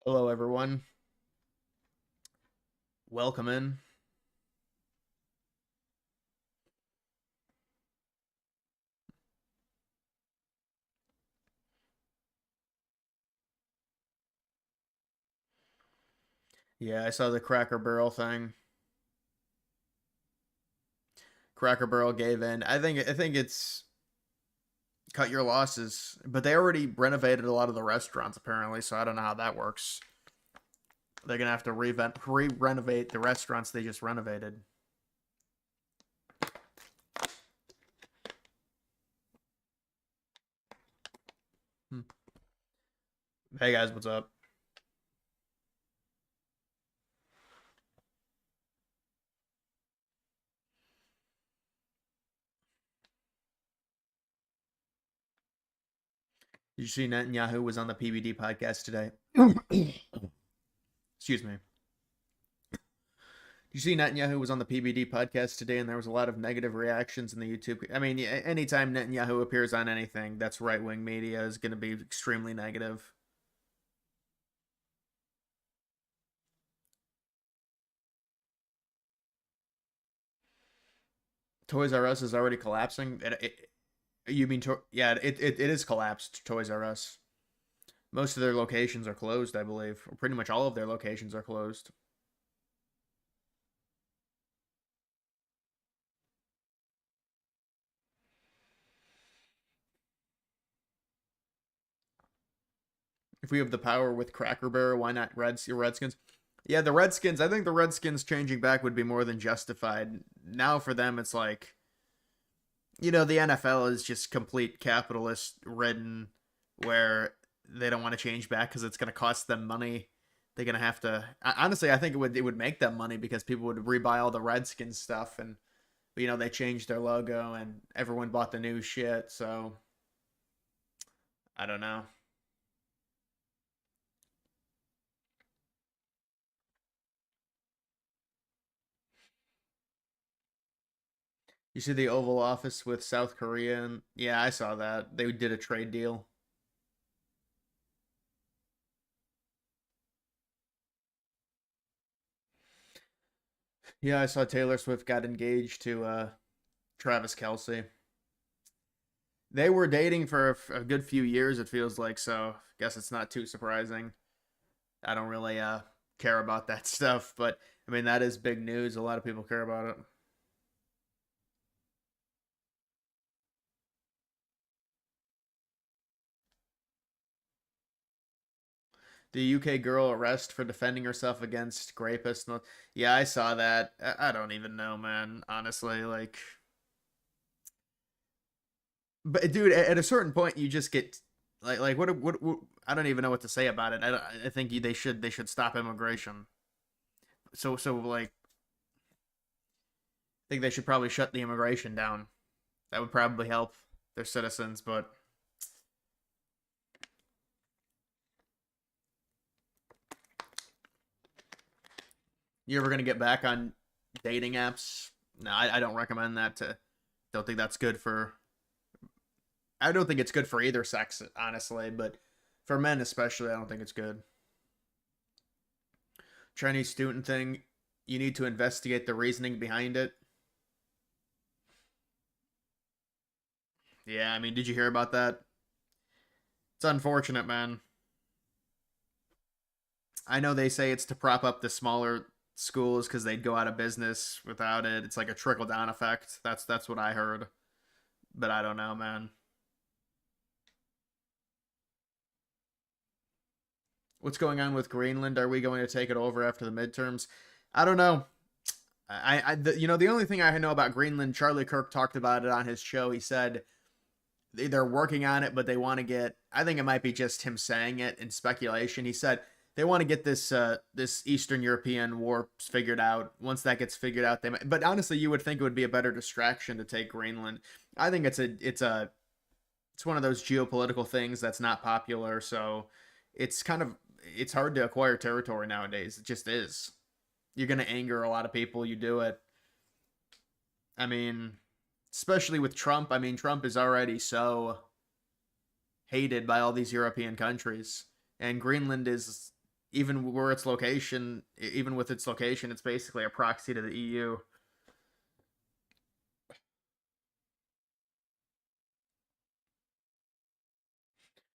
Hello, everyone. Welcome in. Yeah, I saw the Cracker Barrel thing. Cracker Barrel gave in. I think it's cut your losses, but they already renovated a lot of the restaurants apparently, so I don't know how that works. They're gonna have to re-renovate the restaurants they just renovated. Hmm. Hey guys, what's up? Did you see Netanyahu was on the PBD podcast today? Excuse me. You see, Netanyahu was on the PBD podcast today, and there was a lot of negative reactions in the YouTube. I mean, anytime Netanyahu appears on anything that's right wing media is going to be extremely negative. Toys R Us is already collapsing. You mean, yeah, it is collapsed, Toys R Us. Most of their locations are closed, I believe. Pretty much all of their locations are closed. If we have the power with Cracker Barrel, why not Redskins? Yeah, the Redskins. I think the Redskins changing back would be more than justified. Now for them, it's like the NFL is just complete capitalist ridden, where they don't want to change back because it's going to cost them money. They're going to have to. Honestly, I think it would make them money because people would rebuy all the Redskins stuff, and they changed their logo and everyone bought the new shit. So I don't know. You see the Oval Office with South Korea, and yeah, I saw that they did a trade deal. Yeah, I saw Taylor Swift got engaged to Travis Kelsey. They were dating for a good few years, it feels like, so I guess it's not too surprising. I don't really care about that stuff, but I mean that is big news. A lot of people care about it. The UK girl arrest for defending herself against rapists. Yeah, I saw that. I don't even know, man. Honestly, like, but dude, at a certain point, you just get like what I don't even know what to say about it. I think they should stop immigration. So like I think they should probably shut the immigration down. That would probably help their citizens. But you ever gonna get back on dating apps? No, I don't recommend that. Don't think that's good for. I don't think it's good for either sex, honestly. But for men especially, I don't think it's good. Chinese student thing. You need to investigate the reasoning behind it. Yeah, I mean, did you hear about that? It's unfortunate, man. I know they say it's to prop up the smaller schools because they'd go out of business without it. It's like a trickle down effect. That's what I heard, but I don't know, man. What's going on with Greenland? Are we going to take it over after the midterms? I don't know. The only thing I know about Greenland, Charlie Kirk talked about it on his show. He said they're working on it, but they want to get. I think it might be just him saying it in speculation. He said they want to get this Eastern European war figured out. Once that gets figured out, they might. But honestly, you would think it would be a better distraction to take Greenland. I think it's one of those geopolitical things that's not popular. So it's kind of it's hard to acquire territory nowadays. It just is. You're gonna anger a lot of people. You do it. I mean, especially with Trump. I mean, Trump is already so hated by all these European countries, and Greenland is. even where its location, even with its location, it's basically a proxy to the EU.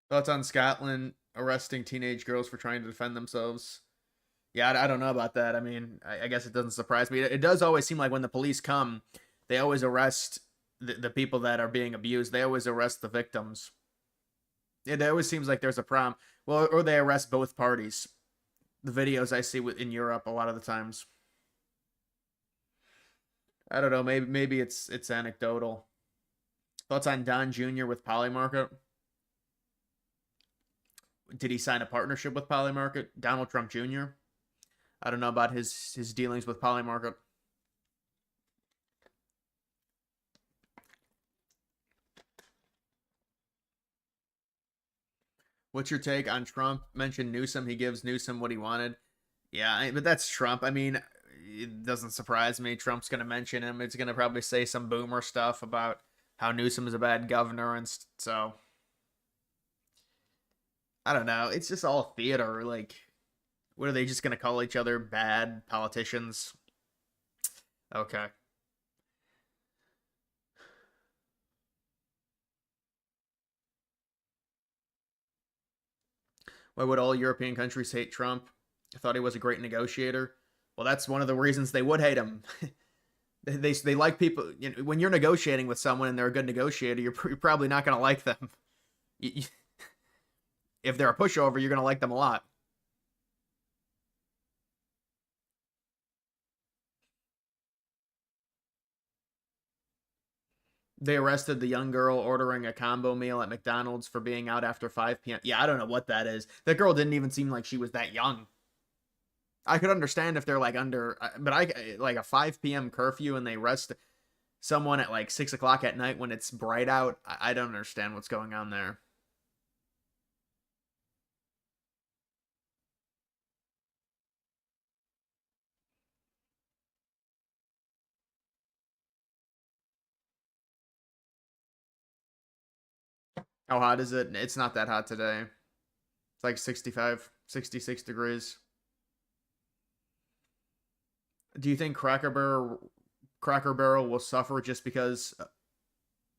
Thoughts on Scotland arresting teenage girls for trying to defend themselves? Yeah, I don't know about that. I mean, I guess it doesn't surprise me. It does always seem like when the police come, they always arrest the people that are being abused. They always arrest the victims. It always seems like there's a problem. Well, or they arrest both parties. The videos I see in Europe a lot of the times. I don't know. Maybe it's anecdotal. Thoughts on Don Jr. with Polymarket? Did he sign a partnership with Polymarket? Donald Trump Jr. I don't know about his dealings with Polymarket. What's your take on Trump? Mentioned Newsom. He gives Newsom what he wanted. Yeah, but that's Trump. I mean, it doesn't surprise me. Trump's going to mention him. It's going to probably say some boomer stuff about how Newsom is a bad governor, and so I don't know. It's just all theater. Like, what are they just going to call each other bad politicians? Okay. Why would all European countries hate Trump? I thought he was a great negotiator. Well, that's one of the reasons they would hate him. They like people. You know, when you're negotiating with someone and they're a good negotiator, you're probably not going to like them. If they're a pushover, you're going to like them a lot. They arrested the young girl ordering a combo meal at McDonald's for being out after 5 p.m. Yeah, I don't know what that is. That girl didn't even seem like she was that young. I could understand if they're like under, but I like a 5 p.m. curfew and they arrest someone at like 6 o'clock at night when it's bright out. I don't understand what's going on there. How hot is it? It's not that hot today. It's like 65, 66 degrees. Do you think Cracker Barrel will suffer just because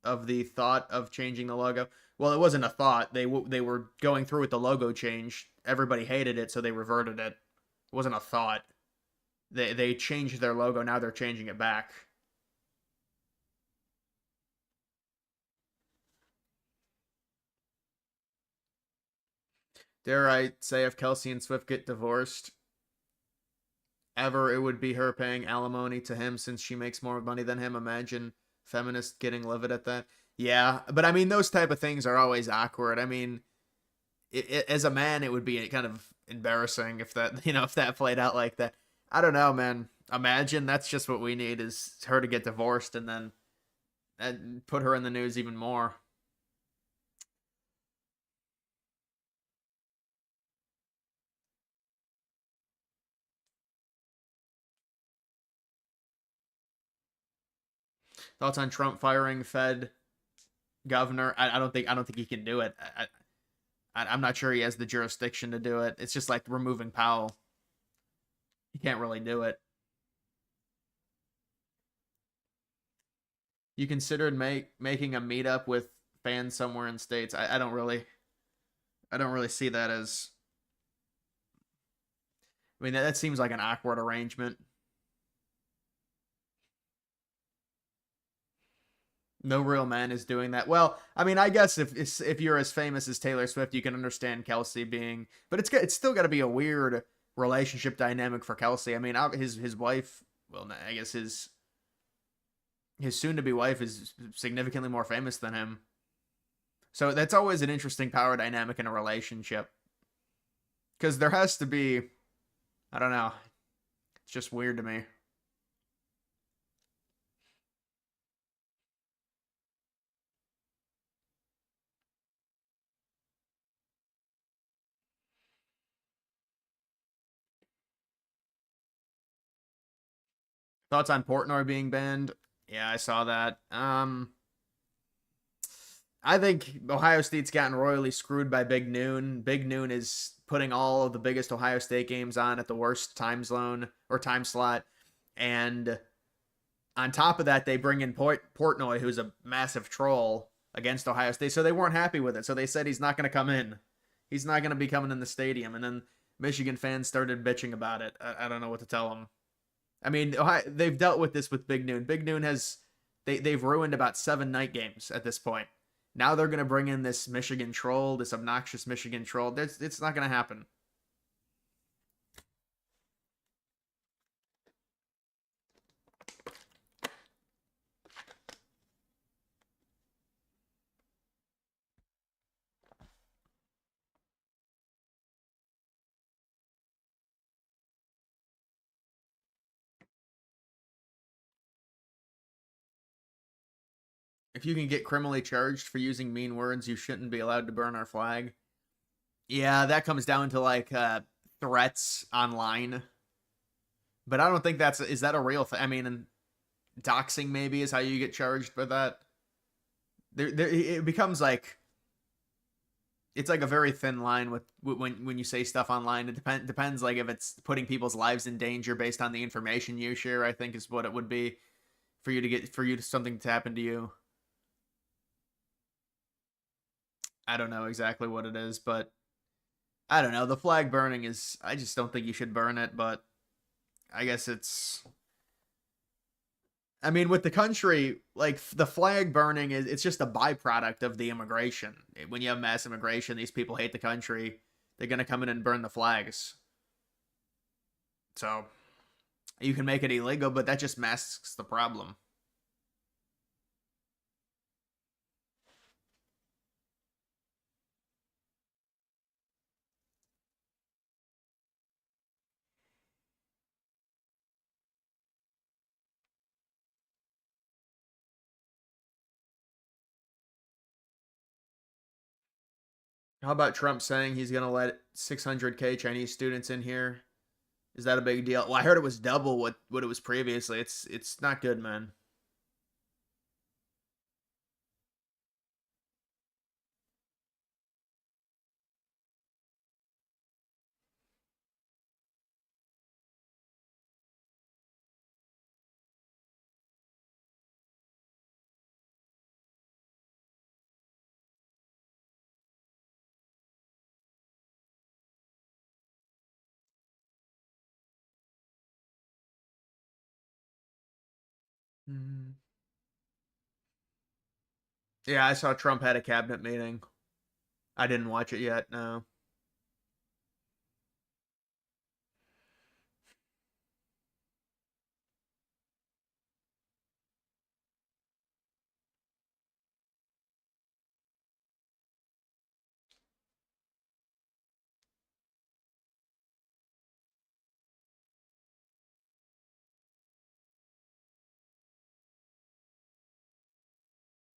of the thought of changing the logo? Well, it wasn't a thought. They were going through with the logo change. Everybody hated it, so they reverted it. It wasn't a thought. They changed their logo. Now they're changing it back. Dare I say, if Kelsey and Swift get divorced, ever it would be her paying alimony to him since she makes more money than him. Imagine feminists getting livid at that. Yeah, but I mean, those type of things are always awkward. I mean, as a man, it would be kind of embarrassing if that if that played out like that. I don't know, man. Imagine that's just what we need is her to get divorced and then and put her in the news even more. Thoughts on Trump firing Fed governor? I don't think he can do it. I'm not sure he has the jurisdiction to do it. It's just like removing Powell. He can't really do it. You considered making a meetup with fans somewhere in states. I don't really see that as. I mean, that seems like an awkward arrangement. No real man is doing that. Well, I mean, I guess if you're as famous as Taylor Swift, you can understand Kelsey being, but it's still got to be a weird relationship dynamic for Kelsey. I mean, his wife, well, I guess his soon to be wife is significantly more famous than him. So that's always an interesting power dynamic in a relationship because there has to be, I don't know, it's just weird to me. Thoughts on Portnoy being banned? Yeah, I saw that. I think Ohio State's gotten royally screwed by Big Noon. Big Noon is putting all of the biggest Ohio State games on at the worst time zone or time slot. And on top of that, they bring in Portnoy, who's a massive troll against Ohio State. So they weren't happy with it. So they said he's not going to come in. He's not going to be coming in the stadium. And then Michigan fans started bitching about it. I don't know what to tell them. I mean, they've dealt with this with Big Noon. Big Noon has they've ruined about 7 night games at this point. Now they're going to bring in this Michigan troll, this obnoxious Michigan troll. It's not going to happen. If you can get criminally charged for using mean words, you shouldn't be allowed to burn our flag. Yeah, that comes down to like threats online. But I don't think is that a real thing? I mean, doxing maybe is how you get charged for that. It becomes like it's like a very thin line with when you say stuff online. It depends like if it's putting people's lives in danger based on the information you share. I think is what it would be for you to get something to happen to you. I don't know exactly what it is, but I don't know. The flag burning is I just don't think you should burn it, but I guess it's I mean, with the country, like the flag burning is it's just a byproduct of the immigration. When you have mass immigration, these people hate the country. They're gonna come in and burn the flags. So you can make it illegal, but that just masks the problem. How about Trump saying he's gonna let 600K Chinese students in here? Is that a big deal? Well, I heard it was double what it was previously. It's not good, man. Mhm. Yeah, I saw Trump had a cabinet meeting. I didn't watch it yet. No.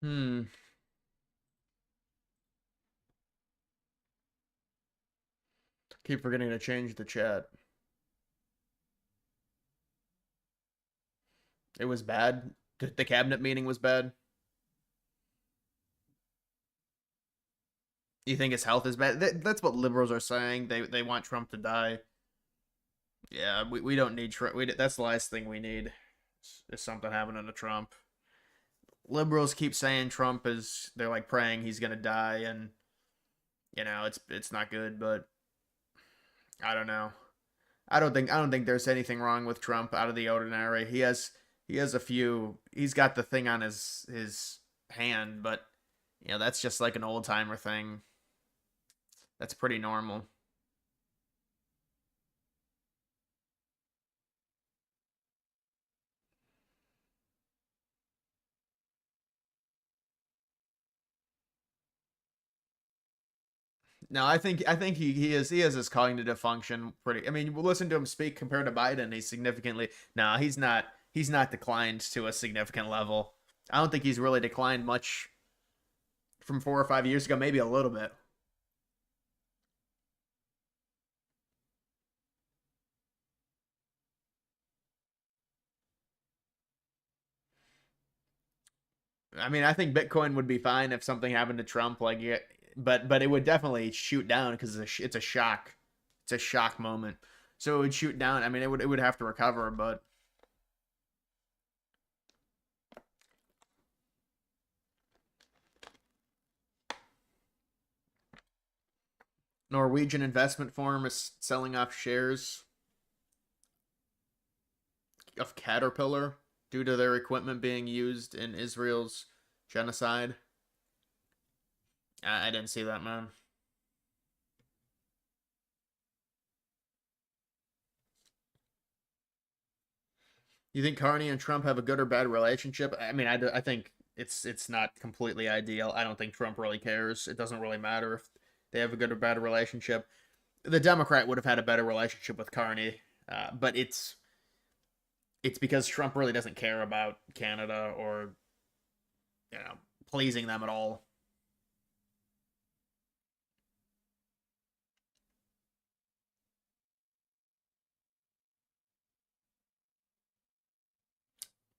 Hmm. Keep forgetting to change the chat. It was bad. The cabinet meeting was bad. You think his health is bad? That's what liberals are saying. They want Trump to die. Yeah, we don't need Trump. That's the last thing we need. Is something happening to Trump. Liberals keep saying Trump is. They're like praying he's gonna die, and it's not good. But I don't know. I don't think there's anything wrong with Trump out of the ordinary. He has a few. He's got the thing on his hand, but that's just like an old timer thing. That's pretty normal. No, I think he has his cognitive function pretty. I mean, listen to him speak compared to Biden. He's significantly. No, he's not declined to a significant level. I don't think he's really declined much from 4 or 5 years ago. Maybe a little bit. I mean, I think Bitcoin would be fine if something happened to Trump. Like, yeah, but it would definitely shoot down because it's a shock. It's a shock moment. So it would shoot down. I mean, it would have to recover, but Norwegian investment firm is selling off shares of Caterpillar due to their equipment being used in Israel's genocide. I didn't see that, man. You think Carney and Trump have a good or bad relationship? I mean, I think it's not completely ideal. I don't think Trump really cares. It doesn't really matter if they have a good or bad relationship. The Democrat would have had a better relationship with Carney, but it's because Trump really doesn't care about Canada or you know pleasing them at all.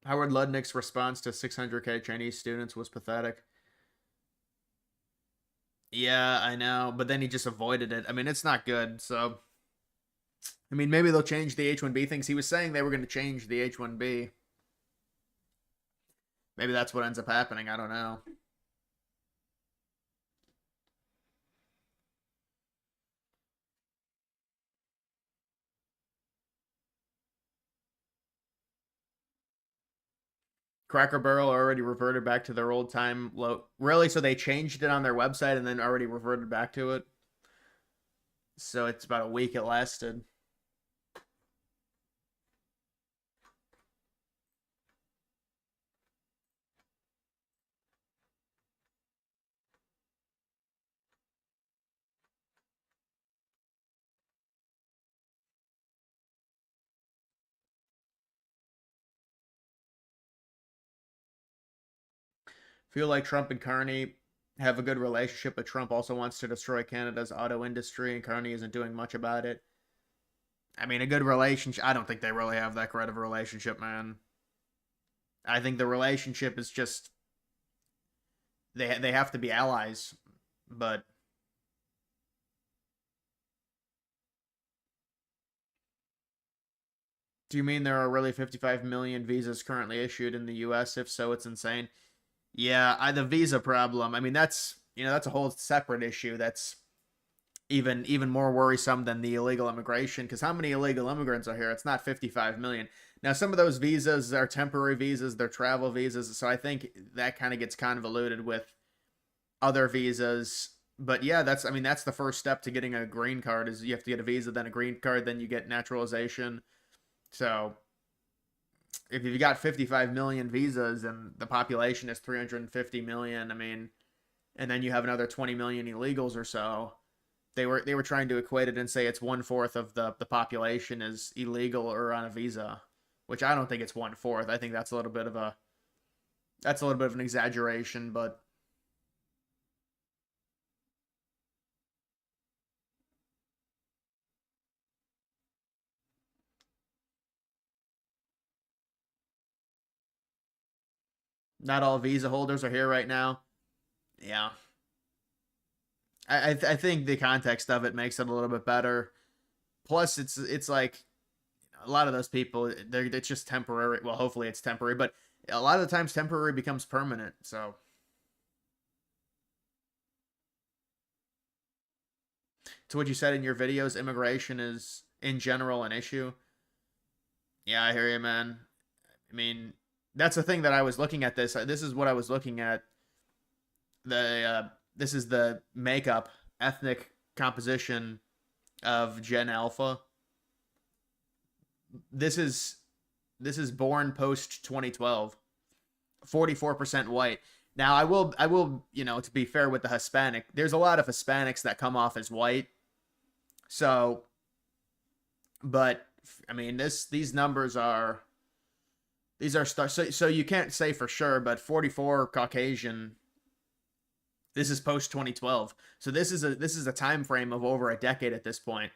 Howard Lutnick's response to 600K Chinese students was pathetic. Yeah, I know, but then he just avoided it. I mean, it's not good. So, I mean, maybe they'll change the H1B things. He was saying they were going to change the H1B. Maybe that's what ends up happening. I don't know. Cracker Barrel already reverted back to their old time low. Really? So they changed it on their website and then already reverted back to it? So it's about a week it lasted. Feel like Trump and Carney have a good relationship, but Trump also wants to destroy Canada's auto industry, and Carney isn't doing much about it. I mean, a good relationship. I don't think they really have that great of a relationship, man. I think the relationship is just they have to be allies, but do you mean there are really 55 million visas currently issued in the U.S.? If so, it's insane. Yeah, the visa problem. I mean, that's a whole separate issue. That's even more worrisome than the illegal immigration. Because how many illegal immigrants are here? It's not 55 million. Now, some of those visas are temporary visas, they're travel visas. So I think that kind of gets convoluted with other visas. But yeah, that's the first step to getting a green card is you have to get a visa, then a green card, then you get naturalization. So if you've got 55 million visas and the population is 350 million, I mean, and then you have another 20 million illegals or so. They were trying to equate it and say it's 1/4 of the population is illegal or on a visa, which I don't think it's 1/4. I think that's a little bit of an exaggeration, but not all visa holders are here right now. Yeah, I think the context of it makes it a little bit better. Plus, it's like a lot of those people, it's just temporary. Well, hopefully it's temporary, but a lot of the times temporary becomes permanent. So, to what you said in your videos, immigration is in general an issue. Yeah, I hear you, man. I mean, that's the thing that I was looking at this. This is what I was looking at. This is the makeup, ethnic composition of Gen Alpha. This is this is born post 2012. 44% white. Now, I will, to be fair with the Hispanic, there's a lot of Hispanics that come off as white. So, but I mean, these numbers are these are so you can't say for sure, but 44 Caucasian. This is post 2012. So this is a time frame of over a decade at this point.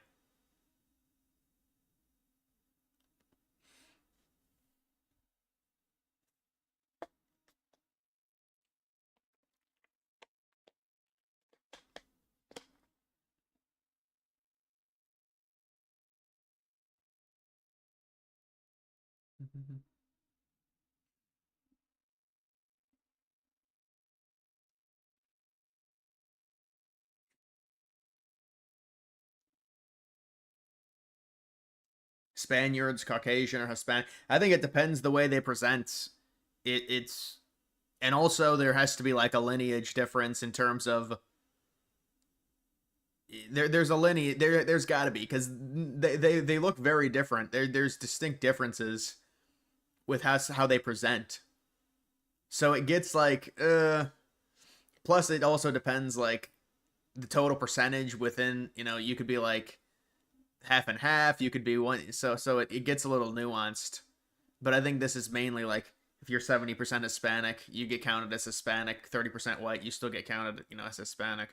Mhm. Spaniards, Caucasian, or Hispanic. I think it depends the way they present. It's and also there has to be like a lineage difference in terms of there's a lineage there's got to be because they look very different. There's distinct differences with how they present. So it gets like plus it also depends like the total percentage within, you could be like half and half, you could be one, so it gets a little nuanced. But I think this is mainly like if you're 70% Hispanic, you get counted as Hispanic, 30% white, you still get counted, as Hispanic.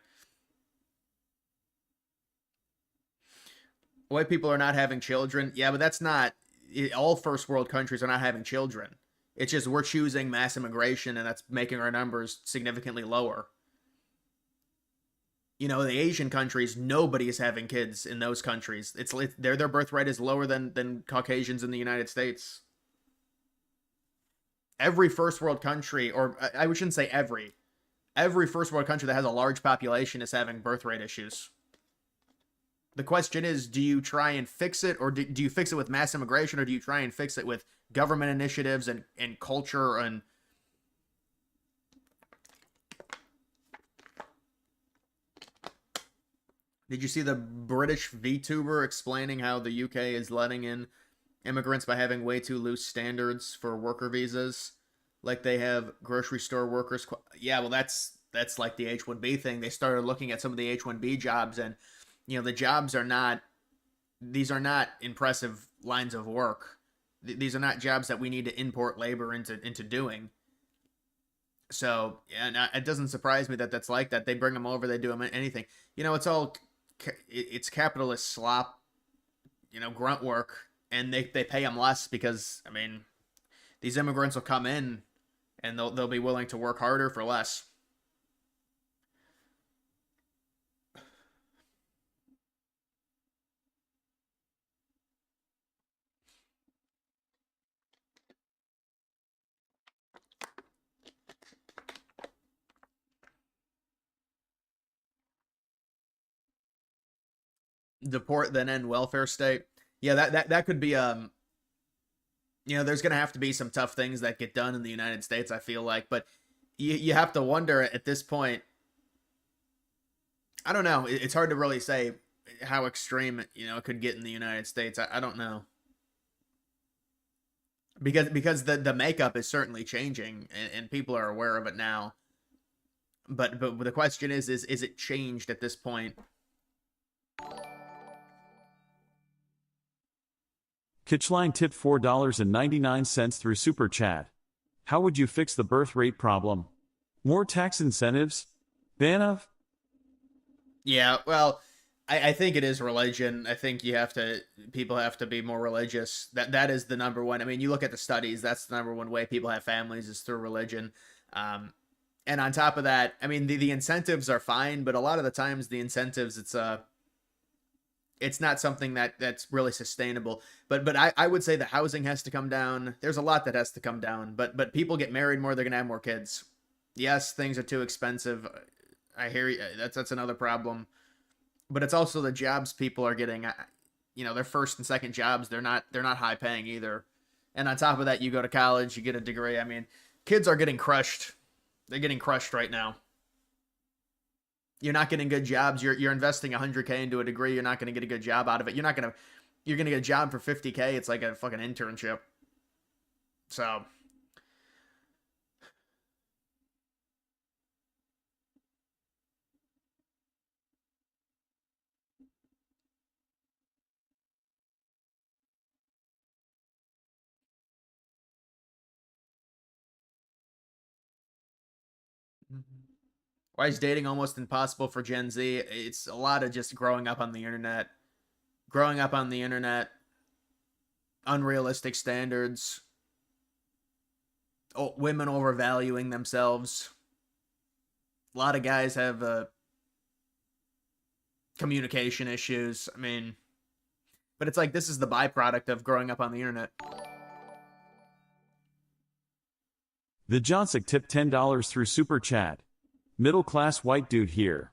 White people are not having children. Yeah, but that's not all first world countries are not having children. It's just we're choosing mass immigration and that's making our numbers significantly lower. The Asian countries, nobody is having kids in those countries. It's their birth rate is lower than Caucasians in the United States. Every first world country, or I shouldn't say every first world country that has a large population is having birth rate issues. The question is, do you try and fix it, or do you fix it with mass immigration, or do you try and fix it with government initiatives and culture and did you see the British VTuber explaining how the UK is letting in immigrants by having way too loose standards for worker visas? Like they have grocery store workers. Yeah, well, that's like the H-1B thing. They started looking at some of the H-1B jobs, and the jobs are not. These are not impressive lines of work. These are not jobs that we need to import labor into doing. So yeah, it doesn't surprise me that that's like that. They bring them over, they do them anything. It's all it's capitalist slop, grunt work, and they pay them less because I mean these immigrants will come in and they'll be willing to work harder for less. Deport then end welfare state. Yeah, that could be there's gonna have to be some tough things that get done in the United States. I feel like, but you have to wonder at this point. I don't know. It's hard to really say how extreme it could get in the United States. I don't know because the makeup is certainly changing and people are aware of it now. But the question is it changed at this point? Kitchline tipped $4.99 through Super Chat. How would you fix the birth rate problem? More tax incentives? Ban of? Yeah, well, I think it is religion. I think people have to be more religious. That is the number one. I mean, you look at the studies. That's the number one way people have families is through religion. Um, and on top of that, I mean, the incentives are fine, but a lot of the times the incentives it's not something that's really sustainable. But I would say the housing has to come down. There's a lot that has to come down. But people get married more, they're gonna have more kids. Yes, things are too expensive. I hear you. That's another problem. But it's also the jobs people are getting. Their first and second jobs. They're not high paying either. And on top of that, you go to college, you get a degree. I mean, kids are getting crushed. They're getting crushed right now. You're not getting good jobs. You're investing 100K into a degree. You're not going to get a good job out of it. You're going to get a job for 50K. It's like a fucking internship. So, why is dating almost impossible for Gen Z? It's a lot of just growing up on the internet. Growing up on the internet, unrealistic standards, women overvaluing themselves. A lot of guys have communication issues. I mean, but it's like this is the byproduct of growing up on the internet. The Johnsick tipped $10 through Super Chat. Middle class white dude here.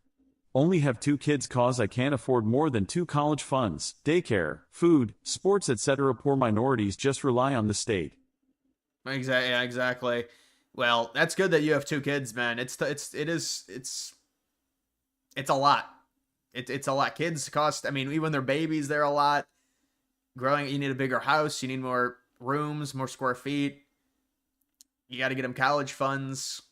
Only have 2 kids cause I can't afford more than 2 college funds, daycare, food, sports etc. Poor minorities just rely on the state. Exactly. Yeah, exactly. Well, that's good that you have 2 kids, man. It's a lot. It's a lot. Kids cost. I mean, even when they're babies, they're a lot. Growing, you need a bigger house. You need more rooms, more square feet. You got to get them college funds.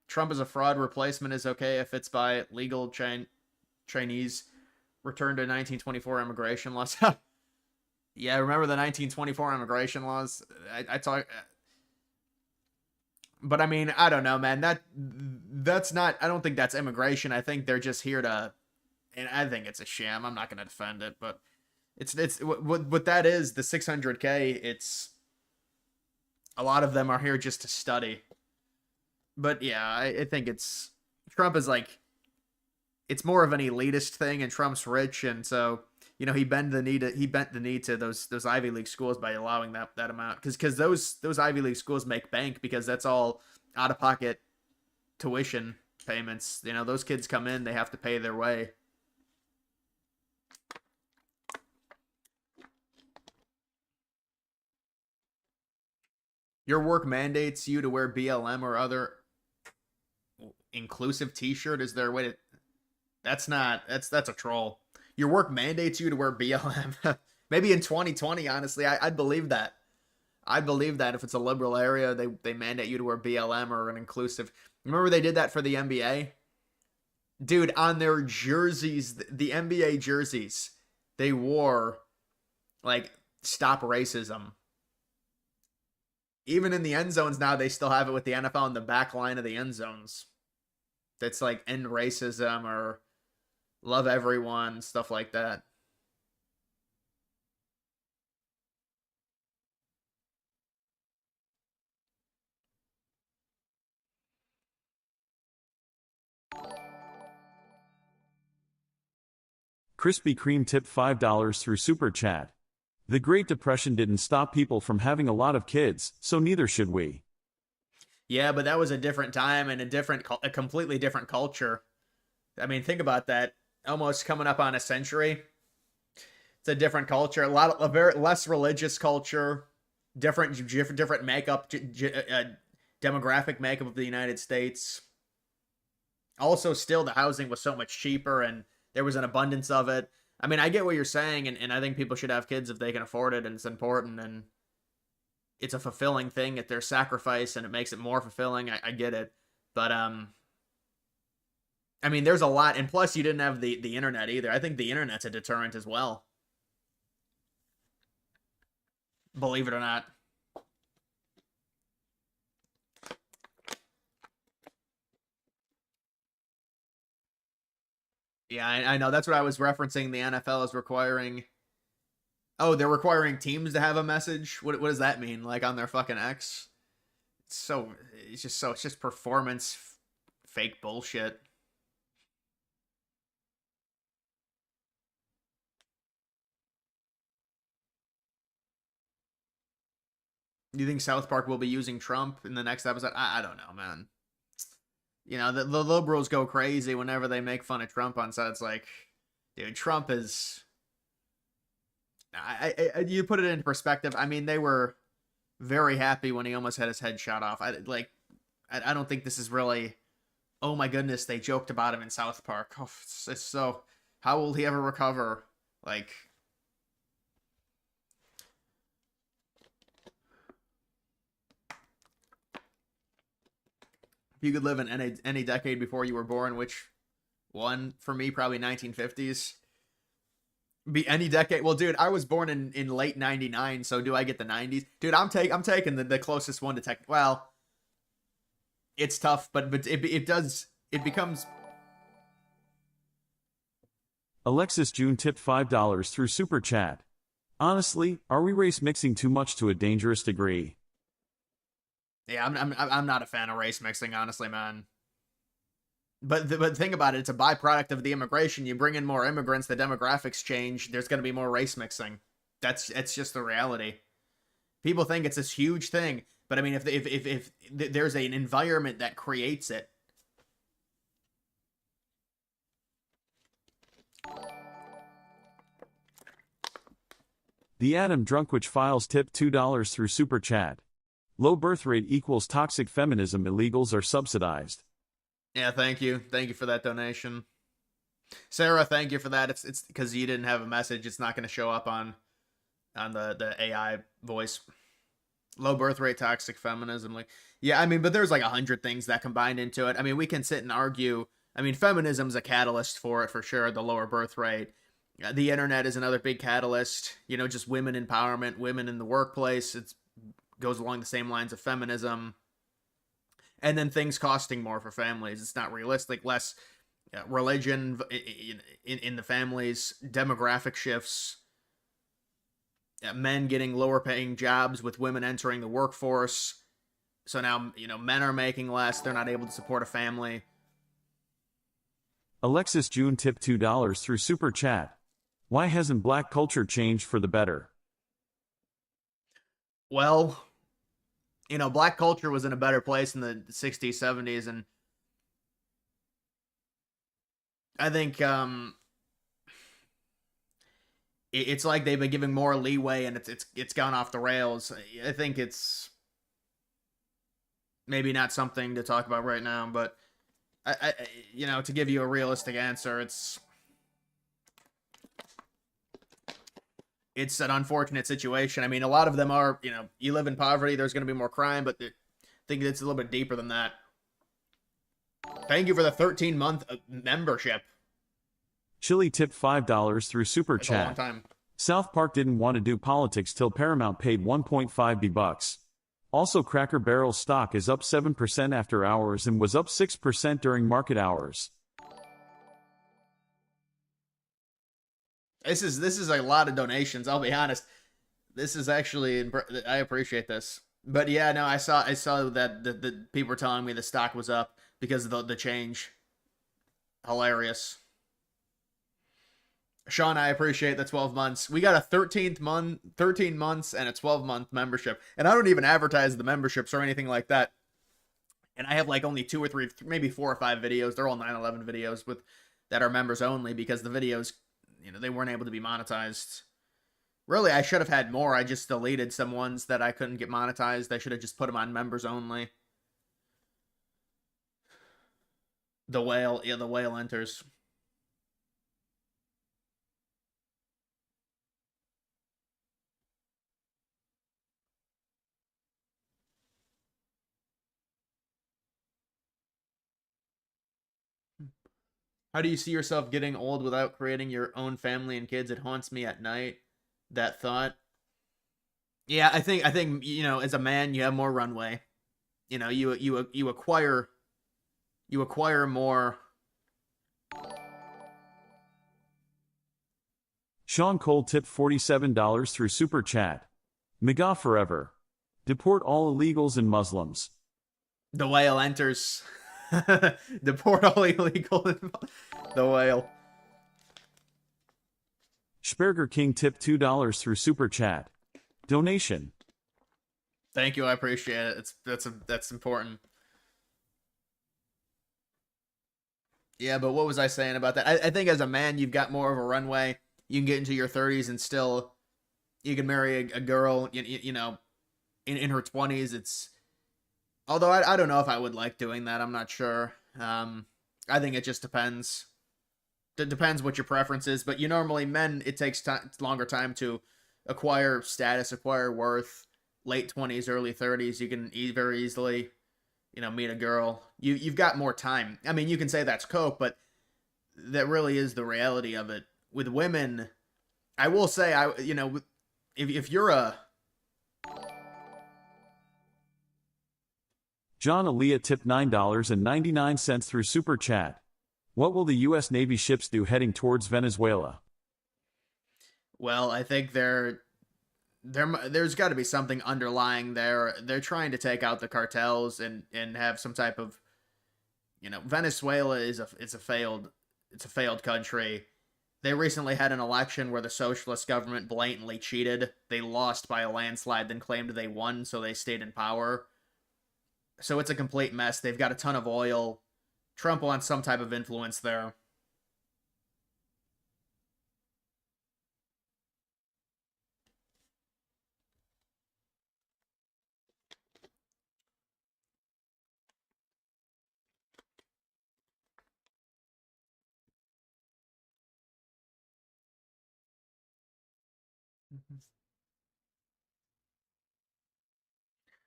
Trump is a fraud. Replacement is okay if it's by legal Chinese. Return to 1924 immigration laws. Yeah, remember the 1924 immigration laws? I talk, but I mean, I don't know, man. That's not. I don't think that's immigration. I think they're just here to, and I think it's a sham. I'm not going to defend it, but it's what that is. The 600K. It's a lot of them are here just to study. But yeah, I think it's Trump is like it's more of an elitist thing, and Trump's rich, and so he bent the knee to those Ivy League schools by allowing that amount because those Ivy League schools make bank because that's all out of pocket tuition payments. Those kids come in, they have to pay their way. Your work mandates you to wear BLM or other inclusive t-shirt. Is there a way to that's a troll. Your work mandates you to wear BLM. Maybe in 2020, honestly, I'd believe that. I'd believe that if it's a liberal area, they mandate you to wear BLM or an inclusive. Remember they did that for the NBA? Dude, on their jerseys, the NBA jerseys, they wore like stop racism. Even in the end zones now, they still have it with the NFL in the back line of the end zones. That's like end racism or love everyone, stuff like that. Krispy Kreme tipped $5 through Super Chat. The Great Depression didn't stop people from having a lot of kids, so neither should we. Yeah, but that was a different time and a completely different culture. I mean, think about that. Almost coming up on a century. It's a different culture, a very less religious culture, different makeup, demographic makeup of the United States. Also, still the housing was so much cheaper and there was an abundance of it. I mean, I get what you're saying, and I think people should have kids if they can afford it, and it's important, and it's a fulfilling thing at their sacrifice, and it makes it more fulfilling. I get it, but I mean, there's a lot, and plus you didn't have the internet either. I think the internet's a deterrent as well. Believe it or not. Yeah, I know. That's what I was referencing. The NFL is requiring. Oh, they're requiring teams to have a message. What does that mean? Like on their fucking X? It's just performance fake bullshit. Do you think South Park will be using Trump in the next episode? I don't know, man. The liberals go crazy whenever they make fun of Trump on set. It's like, dude, Trump is. You put it into perspective. I mean, they were very happy when he almost had his head shot off. I don't think this is really. Oh my goodness, they joked about him in South Park. Oh, it's so. How will he ever recover? Like. If you could live in any decade before you were born, which one? For me, probably 1950s. Be any decade. Well, dude, I was born in late 99, so do I get the 90s? Dude, I'm taking the closest one to tech. Well, it's tough, but it becomes. Alexis June tipped $5 through Super Chat. Honestly, are we race mixing too much to a dangerous degree? Yeah, I'm not a fan of race mixing, honestly, man. But think about it, it's a byproduct of the immigration. You bring in more immigrants, the demographics change, there's going to be more race mixing. It's just the reality. People think it's this huge thing, but I mean, if there's an environment that creates it. The Adam Drunkwich Files tip $2 through Super Chat. Low birth rate equals toxic feminism. Illegals are subsidized. Yeah, thank you for that donation, Sarah. Thank you for that. It's because you didn't have a message. It's not going to show up on the AI voice. Low birth rate, toxic feminism. Like, yeah, I mean, but there's like 100 things that combine into it. I mean, we can sit and argue. I mean, feminism's a catalyst for it for sure. The lower birth rate. The internet is another big catalyst. You know, just women empowerment, women in the workplace. It goes along the same lines of feminism. And then things costing more for families. It's not realistic. Less religion in the families. Demographic shifts. Men getting lower paying jobs with women entering the workforce. So now, you know, men are making less. They're not able to support a family. Alexis June tip $2 through Super Chat. Why hasn't black culture changed for the better? Well, you know, black culture was in a better place in the 60s, 70s, and I think it's like they've been giving more leeway, and it's gone off the rails. I think it's maybe not something to talk about right now, but I you know, to give you a realistic answer, it's an unfortunate situation. I mean, a lot of them are, you know, you live in poverty, there's going to be more crime, but I think it's a little bit deeper than that. Thank you for the 13-month membership. Chili tip $5 through Super That's Chat. a long time. South Park didn't want to do politics till Paramount paid 1.5 bucks. Also, Cracker Barrel stock is up 7% after hours and was up 6% during market hours. This is a lot of donations. I'll be honest. This is actually, I appreciate this. But yeah, no, I saw that the people were telling me the stock was up because of the change. Hilarious. Sean, I appreciate the 12 months. We got a 13 months and a 12-month membership. And I don't even advertise the memberships or anything like that. And I have like only 2 or 3, maybe 4 or 5 videos. They're all 9/11 videos that are members only, because the videos, you know, they weren't able to be monetized. Really, I should have had more. I just deleted some ones that I couldn't get monetized. I should have just put them on members only. The whale, yeah, the whale enters. How do you see yourself getting old without creating your own family and kids? It haunts me at night, that thought. Yeah, I think you know, as a man, you have more runway. You know, you acquire more. Sean Cole tipped $47 through Super Chat. MAGA forever. Deport all illegals and Muslims. The whale enters. Deport all illegal. The whale. Sperger King tipped $2 through Super Chat. Donation. Thank you, I appreciate it. That's important. Yeah, but what was I saying about that? I think as a man, you've got more of a runway. You can get into your 30s and still, you can marry a girl, you know, in her 20s. It's, although I don't know if I would like doing that. I'm not sure. I think it just depends. It depends what your preference is. But you normally, men, it takes longer time to acquire status, acquire worth. Late 20s, early 30s, you can very easily, you know, meet a girl. You've got more time. I mean, you can say that's coke, but that really is the reality of it. With women, I will say, you know, if you're a John Aaliyah tipped $9.99 through Super Chat. What will the U.S. Navy ships do heading towards Venezuela? well, I think there's got to be something underlying there. They're trying to take out the cartels and have some type of, Venezuela is a failed country. They recently had an election where the socialist government blatantly cheated. They lost by a landslide, then claimed they won, so they stayed in power. So it's a complete mess. They've got a ton of oil. Trump wants some type of influence there.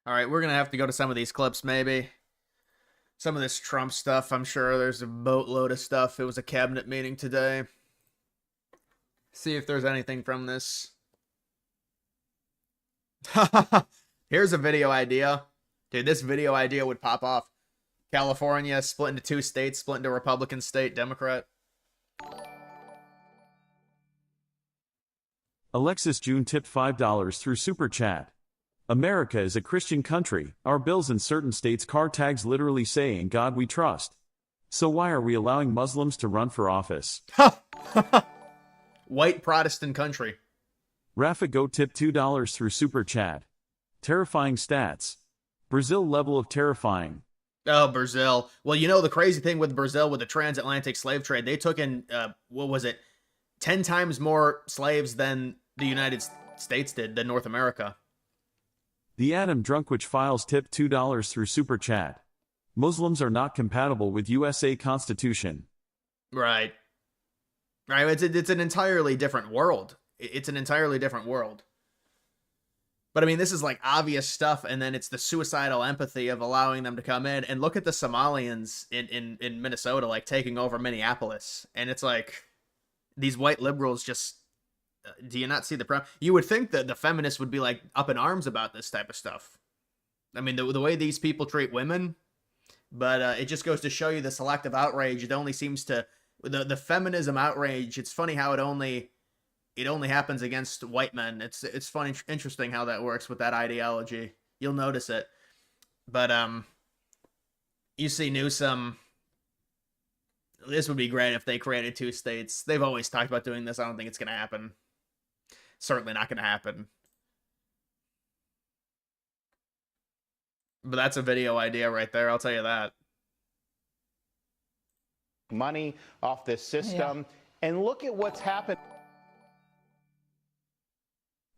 All right, we're going to have to go to some of these clips, maybe. Some of this Trump stuff, I'm sure there's a boatload of stuff. It was a cabinet meeting today. See if there's anything from this. Here's a video idea. Dude, this video idea would pop off. California split into 2 states, split into Republican state, Democrat. Alexis June tipped $5 through Super Chat. America is a Christian country. Our bills in certain states' car tags literally say, "In God we trust." So why are we allowing Muslims to run for office? White Protestant country. Rafa Goat tipped $2 through Super Chat. Terrifying stats. Brazil level of terrifying. Oh, Brazil. Well, the crazy thing with Brazil, with the transatlantic slave trade, they took in, 10 times more slaves than the United States did, than North America. The Adam Drunkwich Files tipped $2 through Super Chat. Muslims are not compatible with USA Constitution. Right. Right. It's an entirely different world. It's an entirely different world. But I mean, this is like obvious stuff, and then it's the suicidal empathy of allowing them to come in. And look at the Somalians in Minnesota, like taking over Minneapolis. And it's like, these white liberals just, do you not see the problem? You would think that the feminists would be like up in arms about this type of stuff. I mean, the way these people treat women, but it just goes to show you the selective outrage. It only seems to, the feminism outrage, it's funny how it only happens against white men. It's funny, interesting how that works with that ideology. You'll notice it. But you see Newsom, this would be great if they created 2 states. They've always talked about doing this. I don't think it's going to happen. Certainly not going to happen. But that's a video idea right there, I'll tell you that. Money off this system. Yeah. And look at what's happened.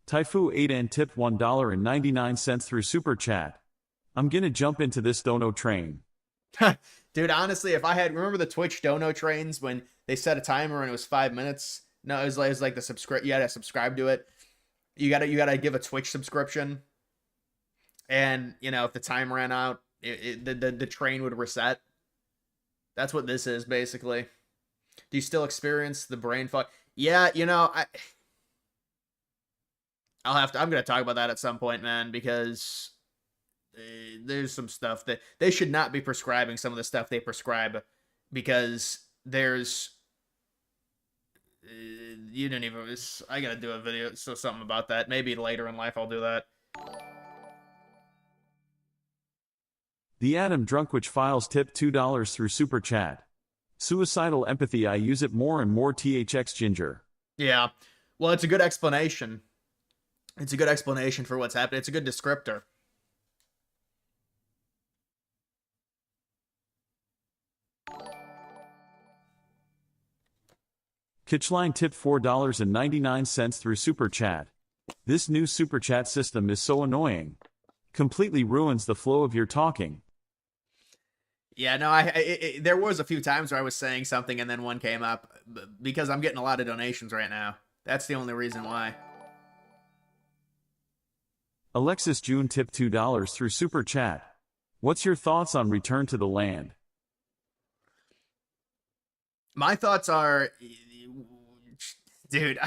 Taifu 8 and tipped $1.99 through Super Chat. I'm gonna jump into this dono train. Dude, honestly, if I had, remember the Twitch dono trains when they set a timer and it was 5 minutes? No, it was like the you had to subscribe to it. You gotta give a Twitch subscription. And, if the time ran out, the train would reset. That's what this is, basically. Do you still experience the brain fuck? Yeah, I'm going to talk about that at some point, man, because there's some stuff that they should not be prescribing some of the stuff they prescribe, because there's, I got to do a video, so something about that. Maybe later in life I'll do that. The Adam Drunkwich Files tipped $2 through Super Chat. Suicidal empathy, I use it more and more. THX Ginger. Yeah. Well, it's a good explanation. It's a good explanation for what's happening. It's a good descriptor. Kitchline tipped $4.99 through Super Chat. This new Super Chat system is so annoying. Completely ruins the flow of your talking. Yeah, no, there was a few times where I was saying something and then one came up, because I'm getting a lot of donations right now. That's the only reason why. Alexis June tipped $2 through Super Chat. What's your thoughts on Return to the Land? My thoughts are, dude,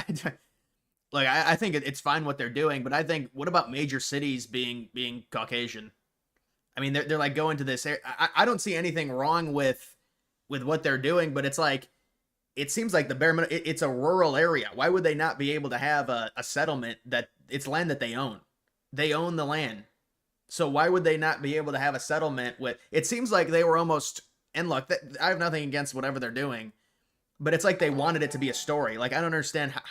I think it's fine what they're doing, but I think, what about major cities being Caucasian? I mean, they're like going to this area. I don't see anything wrong with what they're doing, but it's like, it seems like the bare minimum, it's a rural area. Why would they not be able to have a settlement that it's land that they own? They own the land. So why would they not be able to have a settlement with, it seems like they were almost And look, I have nothing against whatever they're doing, but it's like they wanted it to be a story. Like, I don't understand how.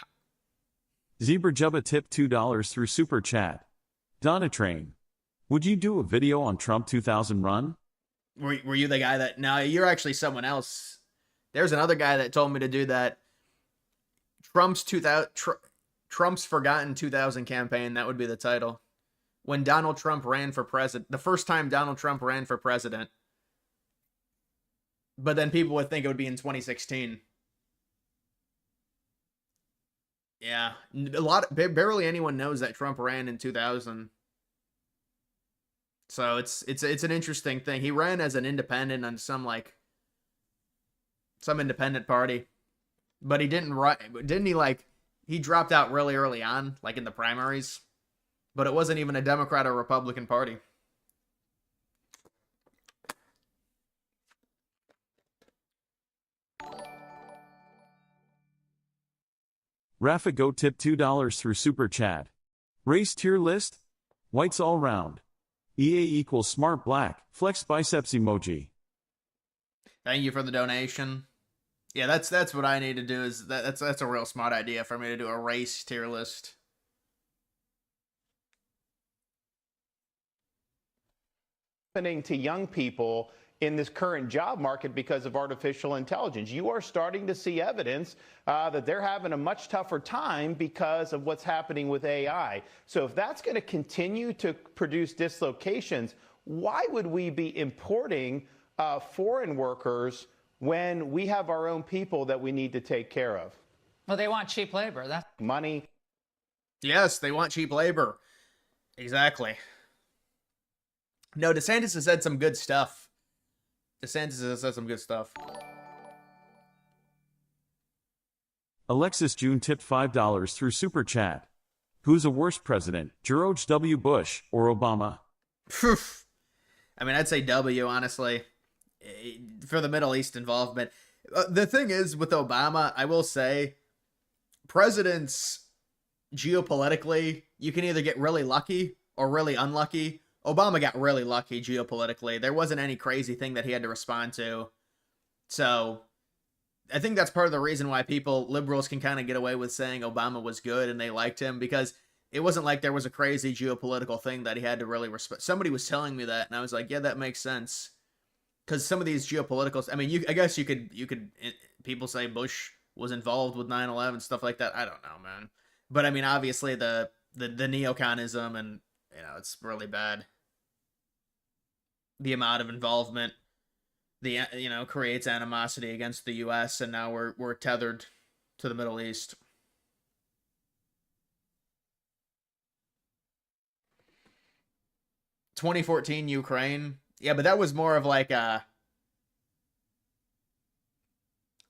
Zebra Jubba tipped $2 through Super Chat. Donna Train. Would you do a video on Trump 2000 run? Were you the guy that... No, you're actually someone else. There's another guy that told me to do that. Trump's Forgotten 2000 campaign. That would be the title. When Donald Trump ran for president. The first time Donald Trump ran for president. But then people would think it would be in 2016. Yeah. Barely anyone knows that Trump ran in 2000. So it's an interesting thing. He ran as an independent on some independent party. But he didn't run. Didn't he he dropped out really early on, like in the primaries. But it wasn't even a Democrat or Republican party. Rafa Go tipped $2 through Super Chat. Race tier list? Whites all round. EA equals smart black. Flex biceps emoji. Thank you for the donation. Yeah, that's what I need to do. Is that's a real smart idea for me to do a race tier list. Happening to young people in this current job market because of artificial intelligence. You are starting to see evidence that they're having a much tougher time because of what's happening with AI. So if that's going to continue to produce dislocations, why would we be importing foreign workers when we have our own people that we need to take care of? Well, they want cheap labor. That's money. Yes, they want cheap labor. Exactly. No, DeSantis has said some good stuff. Alexis June tipped $5 through Super Chat. Who's a worse president, George W. Bush or Obama? I mean, I'd say W, honestly, for the Middle East involvement. The thing is, with Obama, I will say, presidents, geopolitically, you can either get really lucky or really unlucky. Obama got really lucky geopolitically. There wasn't any crazy thing that he had to respond to. So I think that's part of the reason why liberals can kind of get away with saying Obama was good and they liked him, because it wasn't like there was a crazy geopolitical thing that he had to really respect. Somebody was telling me that, and I was like, yeah, that makes sense. Because some of these geopoliticals, I mean, I guess you could, people say Bush was involved with 9/11, stuff like that. I don't know, man. But I mean, obviously the neoconism, and it's really bad. The amount of involvement, creates animosity against the U.S., and now we're tethered to the Middle East. (2014) Ukraine, yeah, but that was more of like a.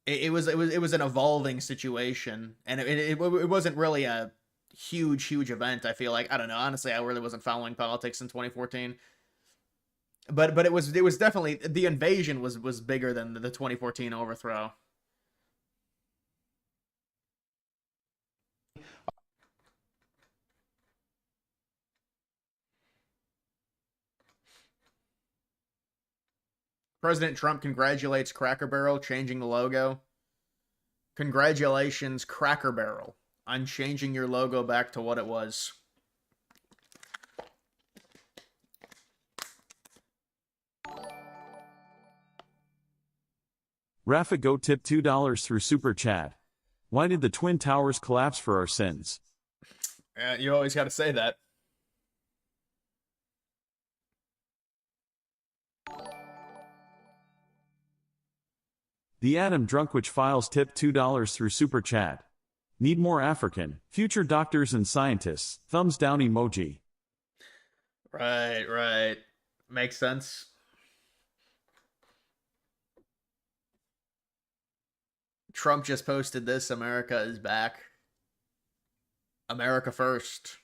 It was an evolving situation, and it wasn't really a huge event. I feel like, I don't know, honestly, I really wasn't following politics in 2014. But it was definitely, the invasion was bigger than the 2014 overthrow. President Trump congratulates Cracker Barrel changing the logo. Congratulations, Cracker Barrel, on changing your logo back to what it was. Rafa Go tipped $2 through Super Chat. Why did the Twin Towers collapse for our sins? You always got to say that. The Adam Drunkwich Files tipped $2 through Super Chat. Need more African, future doctors and scientists. Thumbs down emoji. Right. Makes sense. Trump just posted this. America is back. America first.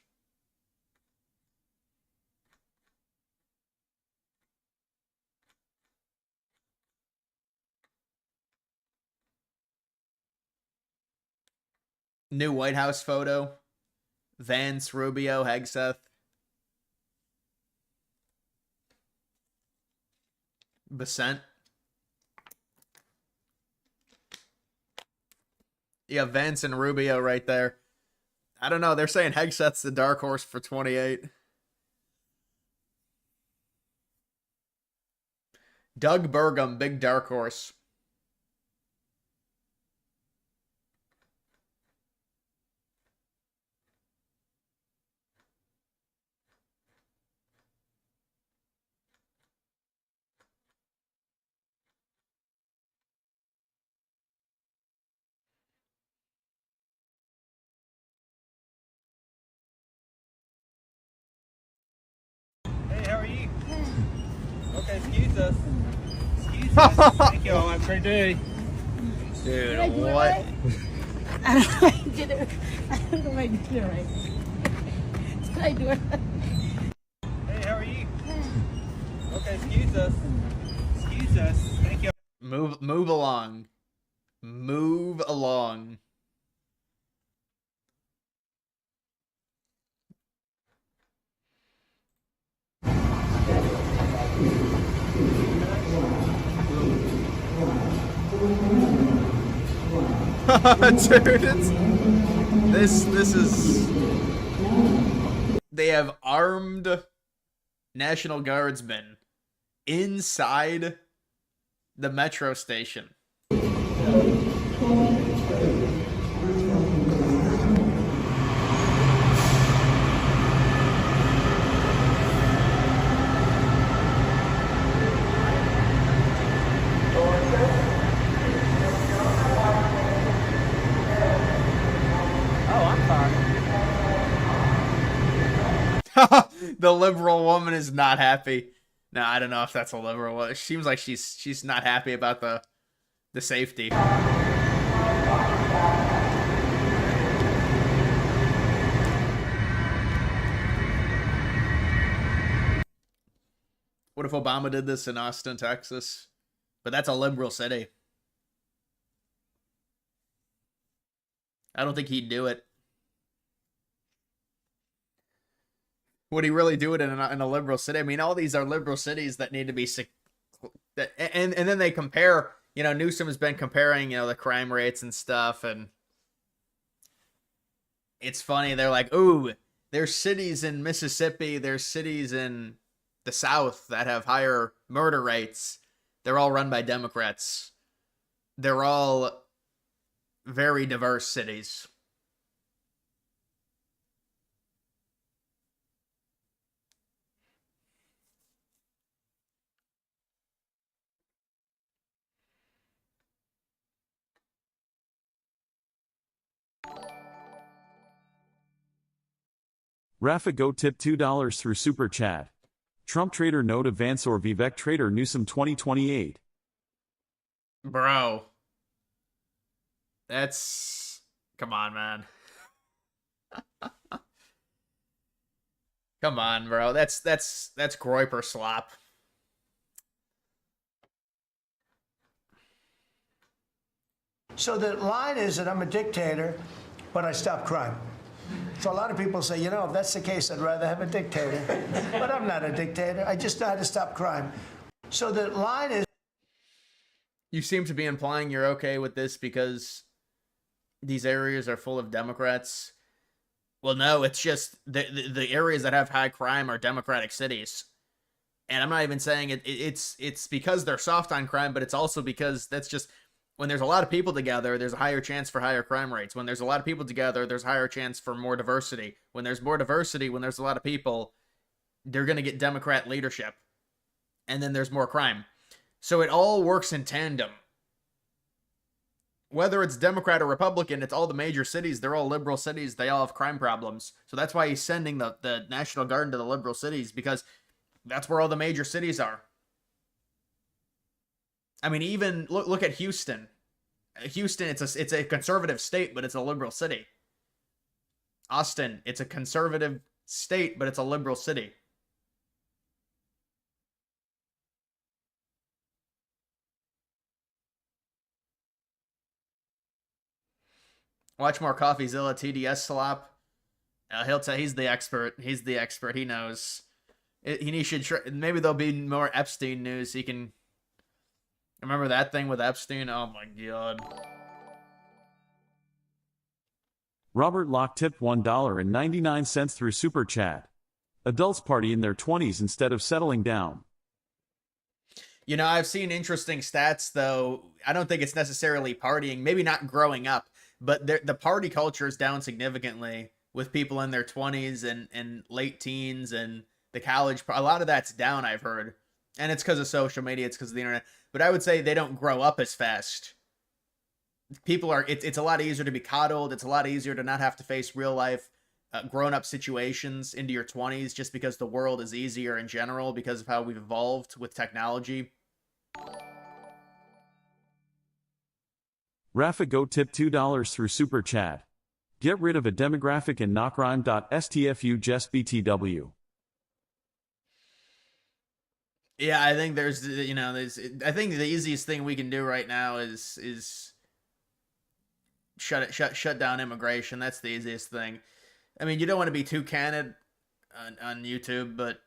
New White House photo. Vance, Rubio, Hegseth. Besant. Yeah, Vance and Rubio right there. I don't know. They're saying Hegset's the dark horse for 28. Doug Burgum, big dark horse. Hey, how are you? Okay, excuse us. Excuse us. Thank you all. Have a great day. Dude, I do it what? right? I don't know if I did it. I don't know if I did it right. Did I do it right? Hey, how are you? Okay, excuse us. Excuse us. Thank you. Move along. Move along. Dude, this is, they have armed National Guardsmen inside the metro station. The liberal woman is not happy. No, I don't know if that's a liberal. It seems like she's not happy about the safety. What if Obama did this in Austin, Texas? But that's a liberal city. I don't think he'd do it. Would he really do it in a liberal city? I mean, all these are liberal cities that need to be, and then they compare. You know, Newsom has been comparing, you know, the crime rates and stuff, and it's funny. They're like, "Ooh, there's cities in Mississippi, there's cities in the South that have higher murder rates. They're all run by Democrats. They're all very diverse cities." Rafa Go tip $2 through Super Chat. Trump trader no to Vance or Vivek trader Newsom 2028. Bro. That's... Come on, man. Come on, bro. That's Groyper slop. So the line is that I'm a dictator, but I stop crime. So a lot of people say, you know, if that's the case, I'd rather have a dictator. But I'm not a dictator. I just know how to stop crime. So the line is... You seem to be implying you're okay with this because these areas are full of Democrats. Well, no, it's just the areas that have high crime are Democratic cities. And I'm not even saying it's because they're soft on crime, but it's also because that's just... When there's a lot of people together, there's a higher chance for higher crime rates. When there's a lot of people together, there's a higher chance for more diversity. When there's more diversity, when there's a lot of people, they're going to get Democrat leadership. And then there's more crime. So it all works in tandem. Whether it's Democrat or Republican, it's all the major cities. They're all liberal cities. They all have crime problems. So that's why he's sending the National Guard into the liberal cities, because that's where all the major cities are. I mean, even look at Houston. Houston, it's a conservative state, but it's a liberal city. Austin, it's a conservative state, but it's a liberal city. Watch more CoffeeZilla TDS slop. He'll tell he's the expert. He's the expert. He knows. He should maybe there'll be more Epstein news. He can. Remember that thing with Epstein? Oh my god. Robert Locke tipped $1.99 through Super Chat. Adults party in their 20s instead of settling down. You know, I've seen interesting stats, though. I don't think it's necessarily partying, maybe not growing up, but the party culture is down significantly with people in their 20s and late teens, and the college. A lot of that's down, I've heard. And it's because of social media, it's because of the internet. But I would say they don't grow up as fast. People are, it's a lot easier to be coddled. It's a lot easier to not have to face real life grown-up situations into your 20s just because the world is easier in general because of how we've evolved with technology. Rafa Goat tipped $2 through Super Chat. Get rid of a demographic and knock rhyme.stfu just btw. Yeah, I think there's, you know, I think the easiest thing we can do right now is shut down immigration. That's the easiest thing. I mean, you don't want to be too candid on YouTube, but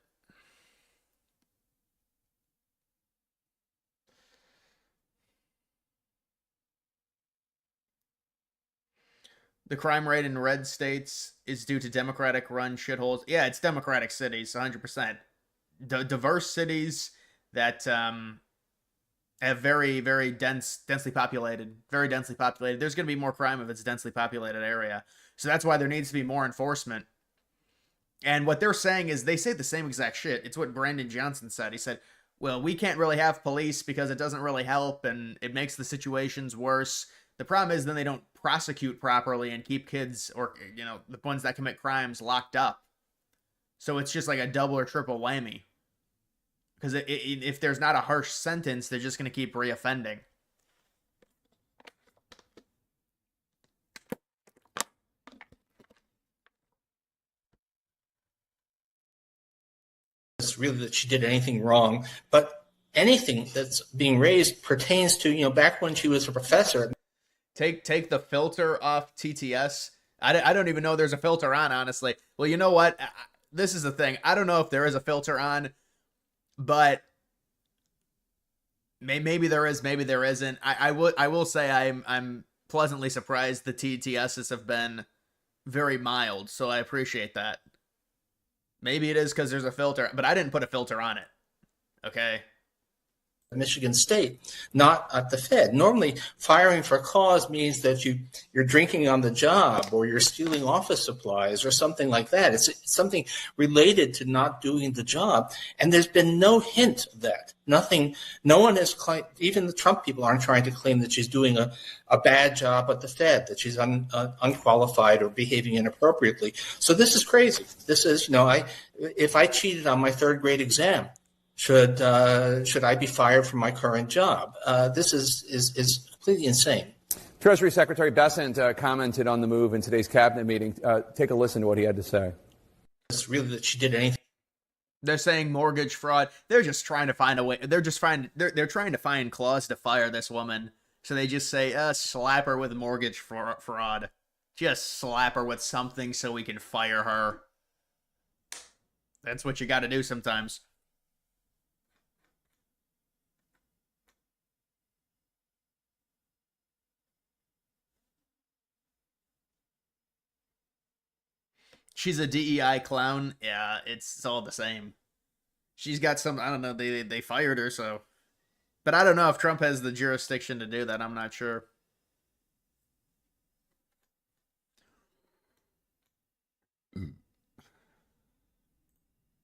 the crime rate in red states is due to Democratic-run shitholes. Yeah, it's Democratic cities, 100%. Diverse cities that have very, very densely populated. Very densely populated. There's going to be more crime if it's a densely populated area. So that's why there needs to be more enforcement. And what they're saying is, they say the same exact shit. It's what Brandon Johnson said. He said, well, we can't really have police because it doesn't really help and it makes the situations worse. The problem is then they don't prosecute properly and keep kids, or, you know, the ones that commit crimes locked up. So it's just like a double or triple whammy. Because if there's not a harsh sentence, they're just going to keep reoffending. It's really that she did anything wrong, but anything that's being raised pertains to, you know, back when she was a professor. Take the filter off TTS. I don't even know there's a filter on, honestly. Well, you know what? This is the thing. I don't know if there is a filter on, but maybe there is, maybe there isn't. I will say I'm pleasantly surprised the TTSs have been very mild, so I appreciate that. Maybe it is because there's a filter, but I didn't put a filter on it. Okay? Michigan State, not at the Fed. Normally, firing for cause means that you're drinking on the job or you're stealing office supplies or something like that. It's something related to not doing the job. And there's been no hint of that. Nothing, no one has claimed, even the Trump people aren't trying to claim that she's doing a bad job at the Fed, that she's unqualified or behaving inappropriately. So this is crazy. This is, you know, if I cheated on my third grade exam, should I be fired from my current job? This is completely insane. Treasury Secretary Bessent commented on the move in today's cabinet meeting. Take a listen to what he had to say. It's really that she did anything. They're saying mortgage fraud. They're just trying to find a way. They're trying to find clause to fire this woman. So they just say, slap her with mortgage fraud. Just slap her with something so we can fire her. That's what you got to do sometimes. She's a DEI clown. Yeah, it's all the same. She's got some, I don't know, they fired her, so. But I don't know if Trump has the jurisdiction to do that. I'm not sure.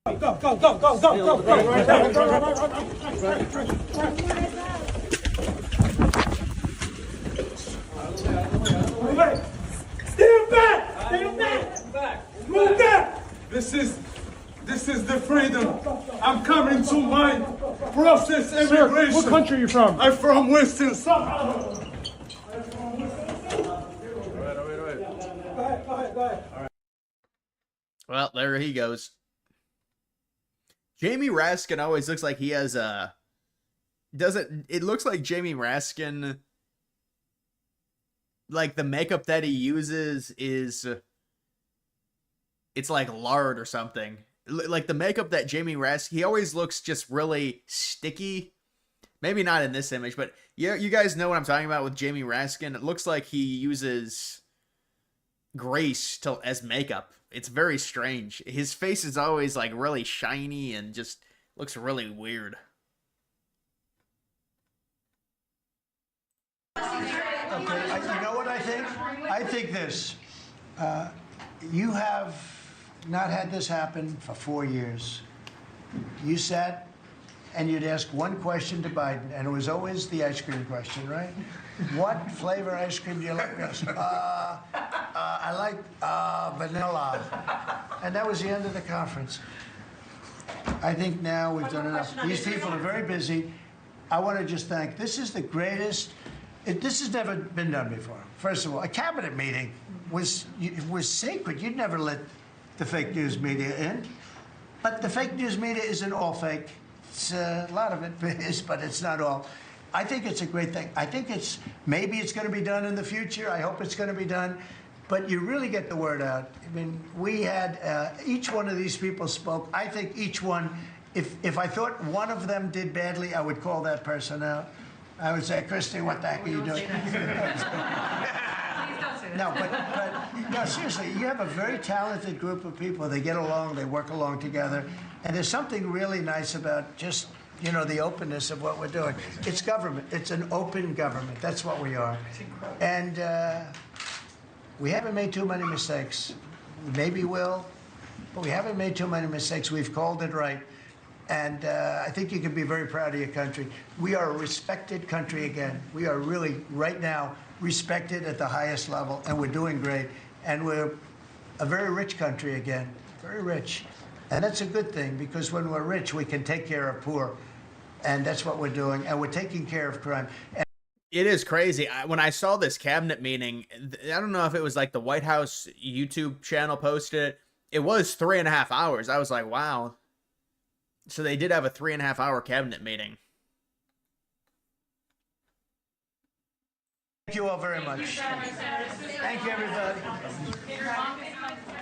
Go, go, go, go, go, go, go. Stand back! Stand back! Move back! This is the freedom. I'm coming to my process immigration. Sir, what country are you from? I'm from Western Sahara. Well, there he goes. Jamie Raskin always looks like he has a... It looks like Jamie Raskin... Like, the makeup that he uses is... It's like lard or something. Like, the makeup that Jamie Raskin... He always looks just really sticky. Maybe not in this image, but you guys know what I'm talking about with Jamie Raskin. It looks like he uses... Grace to as makeup. It's very strange. His face is always like really shiny and just looks really weird. Okay, you know what I think? I think this. You have not had this happen for 4 years. You sat and you'd ask one question to Biden, and it was always the ice cream question, right? What flavor ice cream do you like? He goes, I like vanilla. And that was the end of the conference. I think now we've done enough. These people are very busy. I want to just thank, this is the greatest, this has never been done before. First of all, a cabinet meeting was sacred. You'd never let the fake news media in. But the fake news media isn't all fake. It's, a lot of it is, but it's not all. I think it's a great thing. I think maybe it's going to be done in the future. I hope it's going to be done. But you really get the word out. I mean, we had, each one of these people spoke. I think each one, if I thought one of them did badly, I would call that person out. I would say, Christy, what the heck are you doing? No, but no, seriously, you have a very talented group of people. They get along, they work along together. And there's something really nice about just, you know, the openness of what we're doing. It's government. It's an open government. That's what we are. And we haven't made too many mistakes. Maybe we'll, but we haven't made too many mistakes. We've called it right. And I think you can be very proud of your country. We are a respected country again. We are really, right now, respected at the highest level, and we're doing great. And we're a very rich country again, very rich. And that's a good thing, because when we're rich, we can take care of poor. And that's what we're doing, and we're taking care of crime. And it is crazy. When I saw this cabinet meeting, I don't know if it was like the White House YouTube channel posted it. It was 3.5 hours. I was like, wow. So they did have a 3.5 hour cabinet meeting. thank you all very much. Thank you, everybody.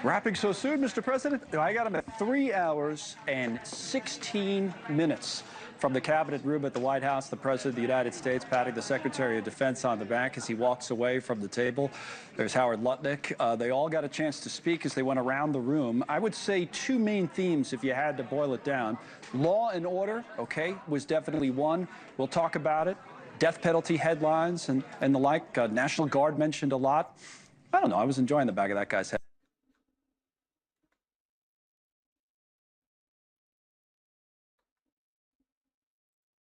Wrapping so soon, Mr. President? I got him at 3 hours and 16 minutes. From the cabinet room at the White House, the President of the United States patting the Secretary of Defense on the back as he walks away from the table. There's Howard Lutnick. They all got a chance to speak as they went around the room. I would say two main themes, if you had to boil it down. Law and order, okay, was definitely one. We'll talk about it. Death penalty headlines and the like. National Guard mentioned a lot. I don't know. I was enjoying the back of that guy's head.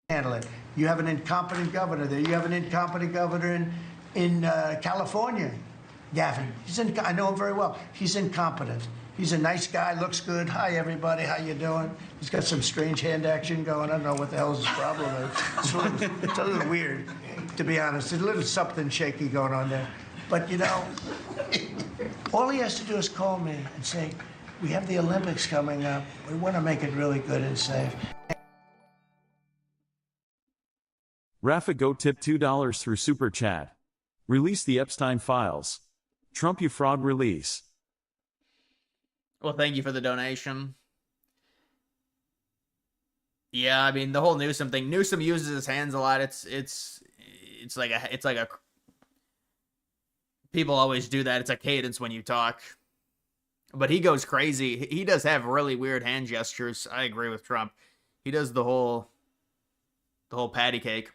Handle it. You have an incompetent governor there. You have an incompetent governor in California, Gavin. I know him very well. He's incompetent. He's a nice guy, looks good. Hi, everybody. How you doing? He's got some strange hand action going. I don't know what the hell his problem is. It's a little weird, to be honest. There's a little something shaky going on there. But, you know, all he has to do is call me and say, we have the Olympics coming up. We want to make it really good and safe. Rafa Go tip $2 through Super Chat. Release the Epstein files. Trump you fraud release. Well, thank you for the donation. Yeah, I mean, the whole Newsom thing. Newsom uses his hands a lot. It's like a people always do that. It's a cadence when you talk. But he goes crazy. He does have really weird hand gestures. I agree with Trump. He does the whole patty cake.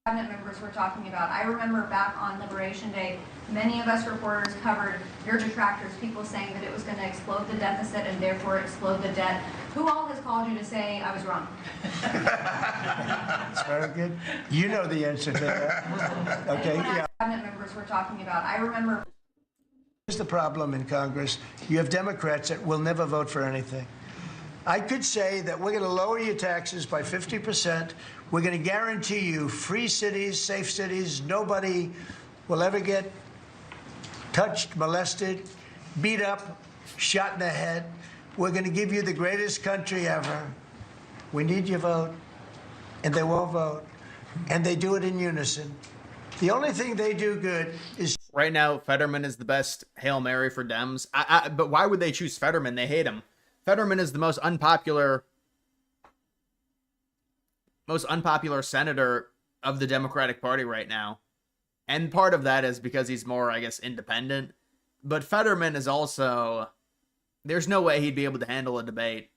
Cabinet members were talking about. I remember back on Liberation Day, many of us reporters covered your detractors, people saying that it was going to explode the deficit and therefore explode the debt. Who all has called you to say I was wrong? That's very good. You know the answer to that. Okay, yeah. Cabinet members were talking about. I remember. Here's the problem in Congress. You have Democrats that will never vote for anything. I could say that we're going to lower your taxes by 50%. We're going to guarantee you free cities, safe cities. Nobody will ever get touched, molested, beat up, shot in the head. We're going to give you the greatest country ever. We need your vote. And they won't vote. And they do it in unison. The only thing they do good is... Right now, Fetterman is the best Hail Mary for Dems. But why would they choose Fetterman? They hate him. Fetterman is the most unpopular most unpopular senator of the Democratic Party right now. And part of that is because he's more, I guess, independent. But Fetterman is also, there's no way he'd be able to handle a debate.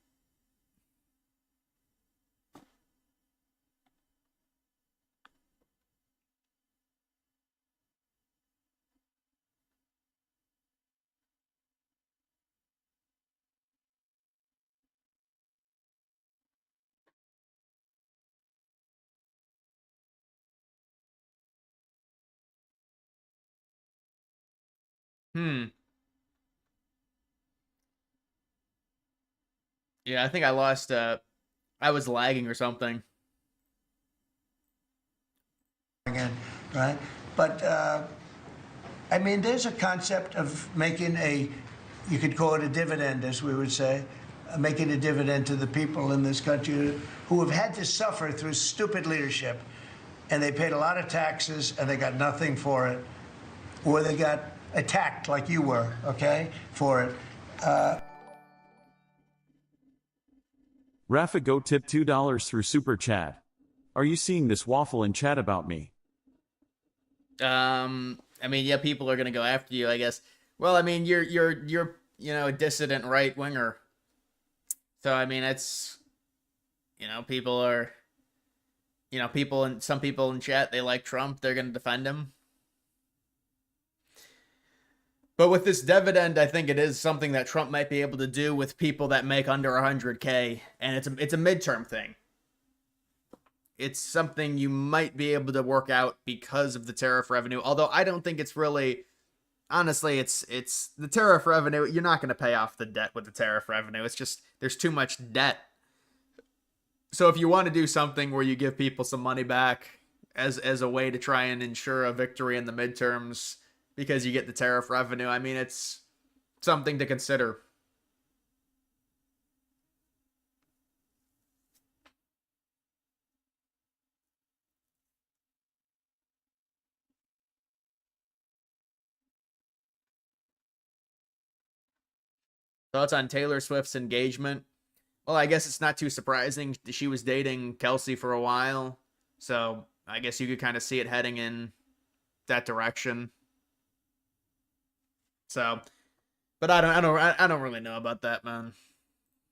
Yeah, I think I lost, I was lagging or something. Again, right? But, I mean, there's a concept of making you could call it a dividend, as we would say, making a dividend to the people in this country who have had to suffer through stupid leadership. And they paid a lot of taxes and they got nothing for it. Or they got attacked like you were, okay, for it. Rafa Goat tip $2 through Super Chat. Are you seeing this waffle in chat about me? I mean, yeah, people are gonna go after you, I guess. Well, I mean, you're you know, a dissident right winger. So I mean, it's, you know, people are, you know, some people in chat, they like Trump, they're gonna defend him. But with this dividend, I think it is something that Trump might be able to do with people that make under 100K, and it's a midterm thing. It's something you might be able to work out because of the tariff revenue. Although I don't think it's really, honestly, it's the tariff revenue. You're not going to pay off the debt with the tariff revenue. It's just there's too much debt. So if you want to do something where you give people some money back as a way to try and ensure a victory in the midterms, because you get the tariff revenue, I mean, it's something to consider. Thoughts on Taylor Swift's engagement? Well, I guess it's not too surprising. She was dating Kelsey for a while, so I guess you could kind of see it heading in that direction. So, but I don't really know about that, man.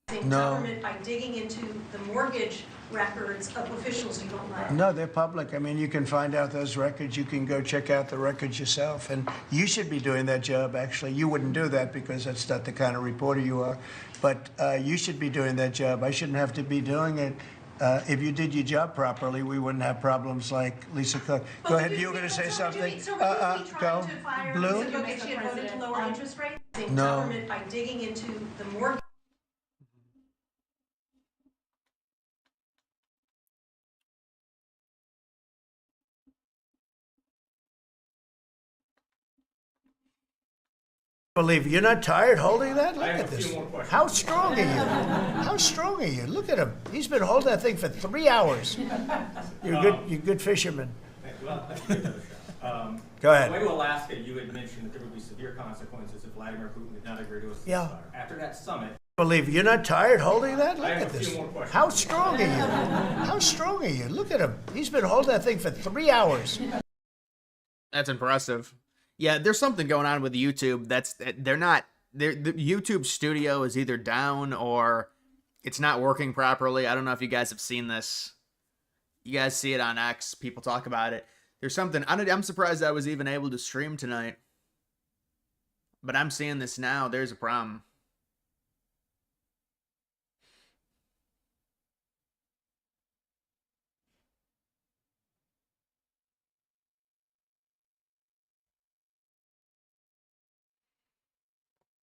Government by digging into the mortgage records of officials you don't like. No, they're public. I mean, you can find out those records. You can go check out the records yourself. And you should be doing that job, actually. You wouldn't do that because that's not the kind of reporter you are. But you should be doing that job. I shouldn't have to be doing it. If you did your job properly, we wouldn't have problems like Lisa Cook. Go ahead. You were going to say something? Go. Blue? To lower interest rates? No. Government by digging into the mortgage. Believe you're not tired holding that? Look at this. How strong are you? How strong are you? Look at him. He's been holding that thing for 3 hours. You're a good fisherman. Go ahead. On the way to Alaska, you had mentioned that there would be severe consequences if Vladimir Putin did not agree to a ceasefire. Yeah. After that summit, Believe you're not tired holding that? Look I have at a few this. more questions. How strong are you? How strong are you? Look at him. He's been holding that thing for 3 hours. That's impressive. Yeah, there's something going on with YouTube. The YouTube studio is either down or it's not working properly. I don't know if you guys have seen this. You guys see it on X. People talk about it. There's something. I'm surprised I was even able to stream tonight. But I'm seeing this now. There's a problem.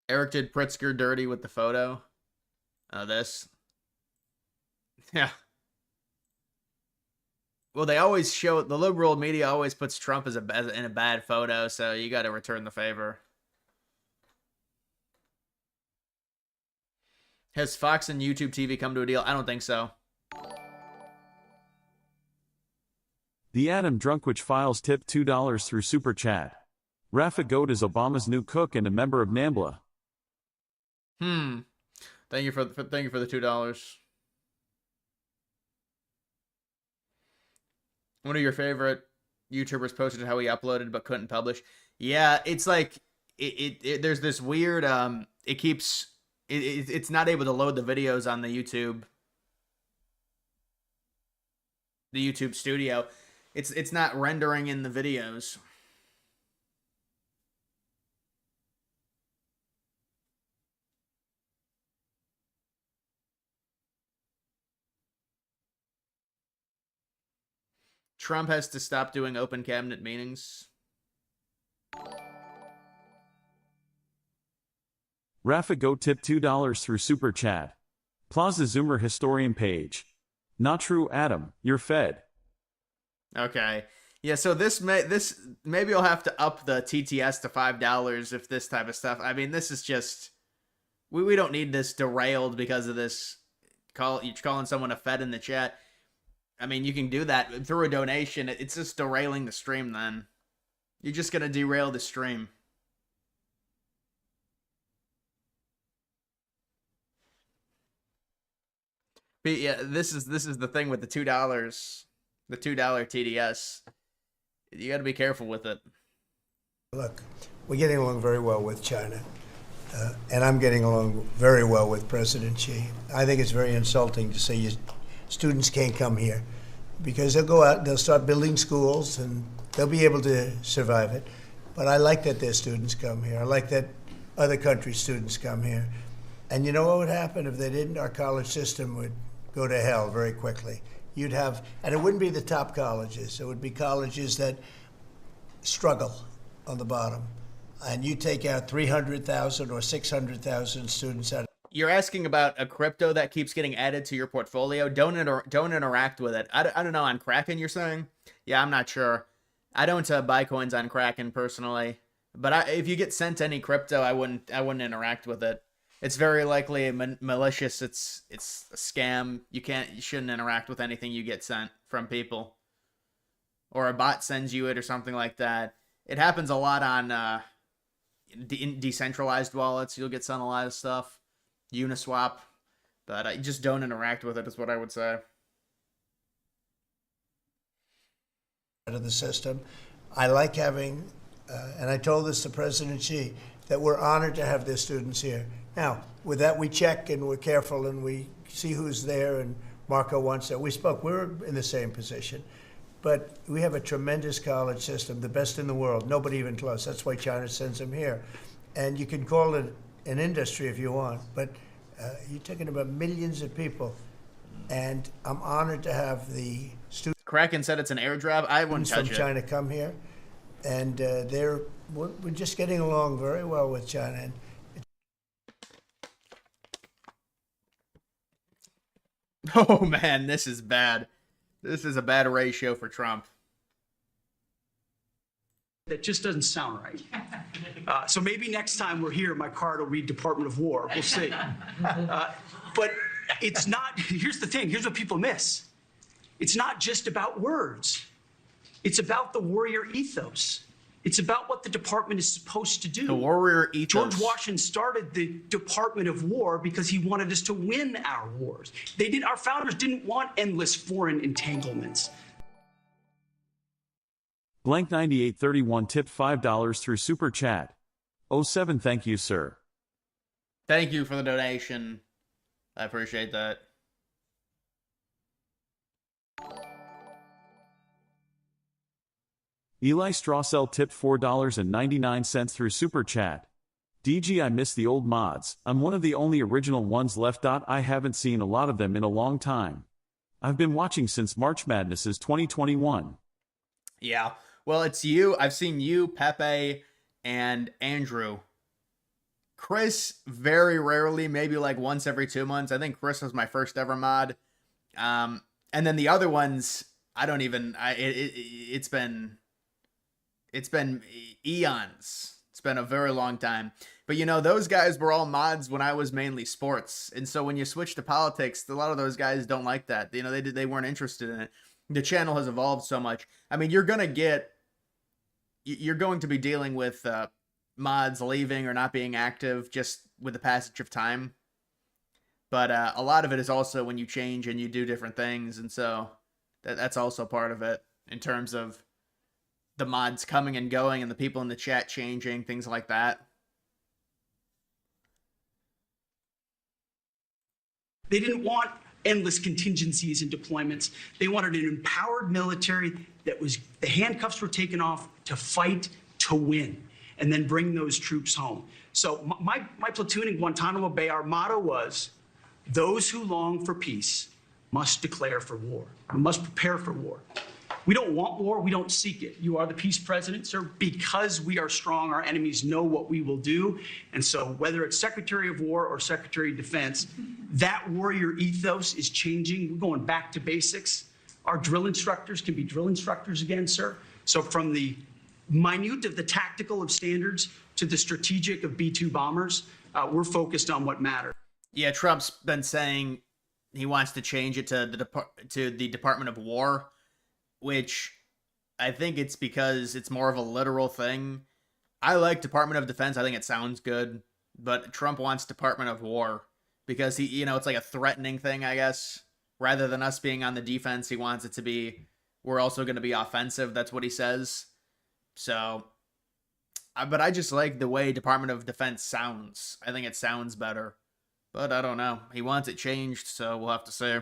Eric did Pritzker dirty with the photo. This. Yeah. Well, they always show, the liberal media always puts Trump in a bad photo, so you got to return the favor. Has Fox and YouTube TV come to a deal? I don't think so. The Adam Drunkwich Files tip $2 through Super Chat. Rafa Goat is Obama's new cook and a member of NAMBLA. Thank you for the $2. One of your favorite YouTubers posted how he uploaded but couldn't publish. Yeah, it's like there's this weird it's not able to load the videos on the YouTube studio. It's not rendering in the videos. Trump has to stop doing open cabinet meetings. Rafa Go tip $2 through Super Chat. Plaza Zoomer historian page. Not true, Adam. You're fed. Okay. Yeah, so maybe I'll have to up the TTS to $5 if this type of stuff. I mean, this is just we don't need this derailed because of this you're calling someone a fed in the chat. I mean, you can do that through a donation. It's just derailing the stream then. You're just going to derail the stream. But yeah, this is the thing with the $2, the $2 TDS. You got to be careful with it. Look, we're getting along very well with China, and I'm getting along very well with President Xi. I think it's very insulting to say students can't come here, because they'll go out, they'll start building schools, and they'll be able to survive it. But I like that their students come here. I like that other countries' students come here. And you know what would happen if they didn't? Our college system would go to hell very quickly. You'd have, and it wouldn't be the top colleges. It would be colleges that struggle on the bottom. And you take out 300,000 or 600,000 students out. You're asking about a crypto that keeps getting added to your portfolio. Don't interact with it. I don't know, on Kraken you're saying? Yeah, I'm not sure. I don't buy coins on Kraken personally. But if you get sent any crypto, I wouldn't interact with it. It's very likely malicious. It's a scam. You shouldn't interact with anything you get sent from people. Or a bot sends you it or something like that. It happens a lot on decentralized wallets. You'll get sent a lot of stuff. Uniswap. But just don't interact with it is what I would say. Out of the system. I like having, and I told this to President Xi, that we're honored to have their students here. Now, with that, we check and we're careful and we see who's there, and Marco wants that. We spoke, we're in the same position. But we have a tremendous college system, the best in the world, nobody even close. That's why China sends them here. And you can call it an industry if you want, but you're talking about millions of people. And I'm honored to have the students. Kraken said it's an airdrop. I wouldn't touch from China come here. And we're just getting along very well with China. And oh man, this is bad. This is a bad ratio for Trump. That just doesn't sound right. So maybe next time we're here, my card will read Department of War. We'll see. But it's not, here's the thing, here's what people miss. It's not just about words. It's about the warrior ethos. It's about what the department is supposed to do. The warrior ethos. George Washington started the Department of War because he wanted us to win our wars. Our founders didn't want endless foreign entanglements. Blank 9831 tipped $5 through Super Chat. 07 thank you, sir. Thank you for the donation. I appreciate that. Eli Strawcell tipped $4.99 through Super Chat. DG, I miss the old mods. I'm one of the only original ones left. I haven't seen a lot of them in a long time. I've been watching since March Madness's 2021. Yeah. Well, it's you. I've seen you, Pepe, and Andrew. Chris, very rarely, maybe like once every 2 months. I think Chris was my first ever mod. And then the other ones, I don't even, it's been eons. It's been a very long time. But you know, those guys were all mods when I was mainly sports. And so when you switch to politics, a lot of those guys don't like that. You know, they weren't interested in it. The channel has evolved so much. I mean, you're going to be dealing with mods leaving or not being active just with the passage of time. But a lot of it is also when you change and you do different things. And so that's also part of it. in terms of the mods coming and going and the people in the chat changing, things like that. They didn't want endless contingencies and deployments. They wanted an empowered military that was, the handcuffs were taken off to fight to win and then bring those troops home. So my platoon in Guantanamo Bay, our motto was, those who long for peace must declare for war. We must prepare for war. We don't want war, we don't seek it. You are the peace president, sir. Because we are strong, our enemies know what we will do. And so whether it's Secretary of War or Secretary of Defense, that warrior ethos is changing. We're going back to basics. Our drill instructors can be drill instructors again, sir. So from the minute of the tactical of standards to the strategic of B-2 bombers, we're focused on what matters. Yeah, Trump's been saying he wants to change it to the Department of War, which I think it's because it's more of a literal thing. I like Department of Defense. I think it sounds good, but Trump wants Department of War because he, you know, it's like a threatening thing, I guess. Rather than us being on the defense, he wants it to be, we're also going to be offensive. That's what he says. So, but I just like the way Department of Defense sounds. I think it sounds better, but I don't know. He wants it changed, so we'll have to see.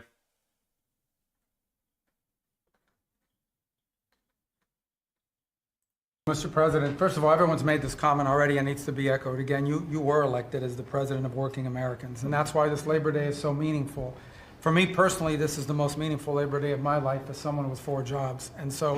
Mr. President, first of all, everyone's made this comment already and needs to be echoed again. You were elected as the president of working Americans, and that's why this Labor Day is so meaningful. For me personally, this is the most meaningful Labor Day of my life as someone with 4 jobs. And so...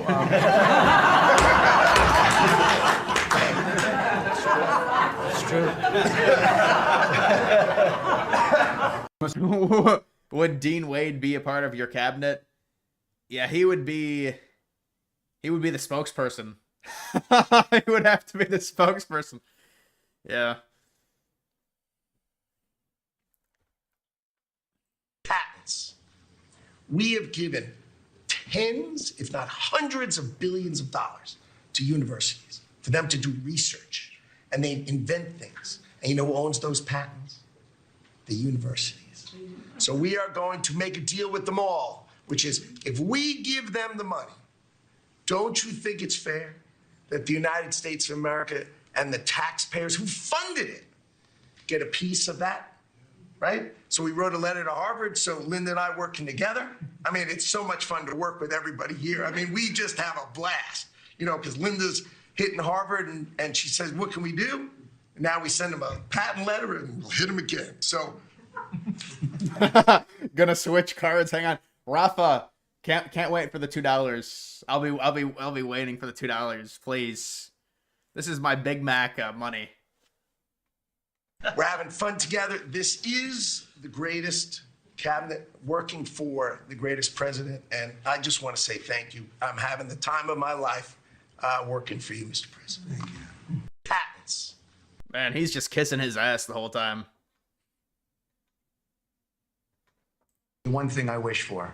It's true. Would Dean Wade be a part of your cabinet? Yeah, he would be the spokesperson. He would have to be the spokesperson. Yeah. Patents. We have given tens, if not hundreds of billions of dollars to universities for them to do research, and they invent things. And you know who owns those patents? The universities. So we are going to make a deal with them all, which is if we give them the money, don't you think it's fair that the United States of America and the taxpayers who funded it get a piece of that, right? So we wrote a letter to Harvard, so Linda and I working together. I mean, it's so much fun to work with everybody here. I mean, we just have a blast, you know, because Linda's hitting Harvard and she says, what can we do? And now we send them a patent letter and we'll hit them again, so. Gonna switch cards, hang on. Rafa, can't wait for the $2. I'll be waiting for the $2, please. This is my Big Mac money. We're having fun together. This is the greatest cabinet working for the greatest president, and I just want to say thank you. I'm having the time of my life working for you, Mr. President. Thank you. Patents. Man, he's just kissing his ass the whole time. The one thing I wish for,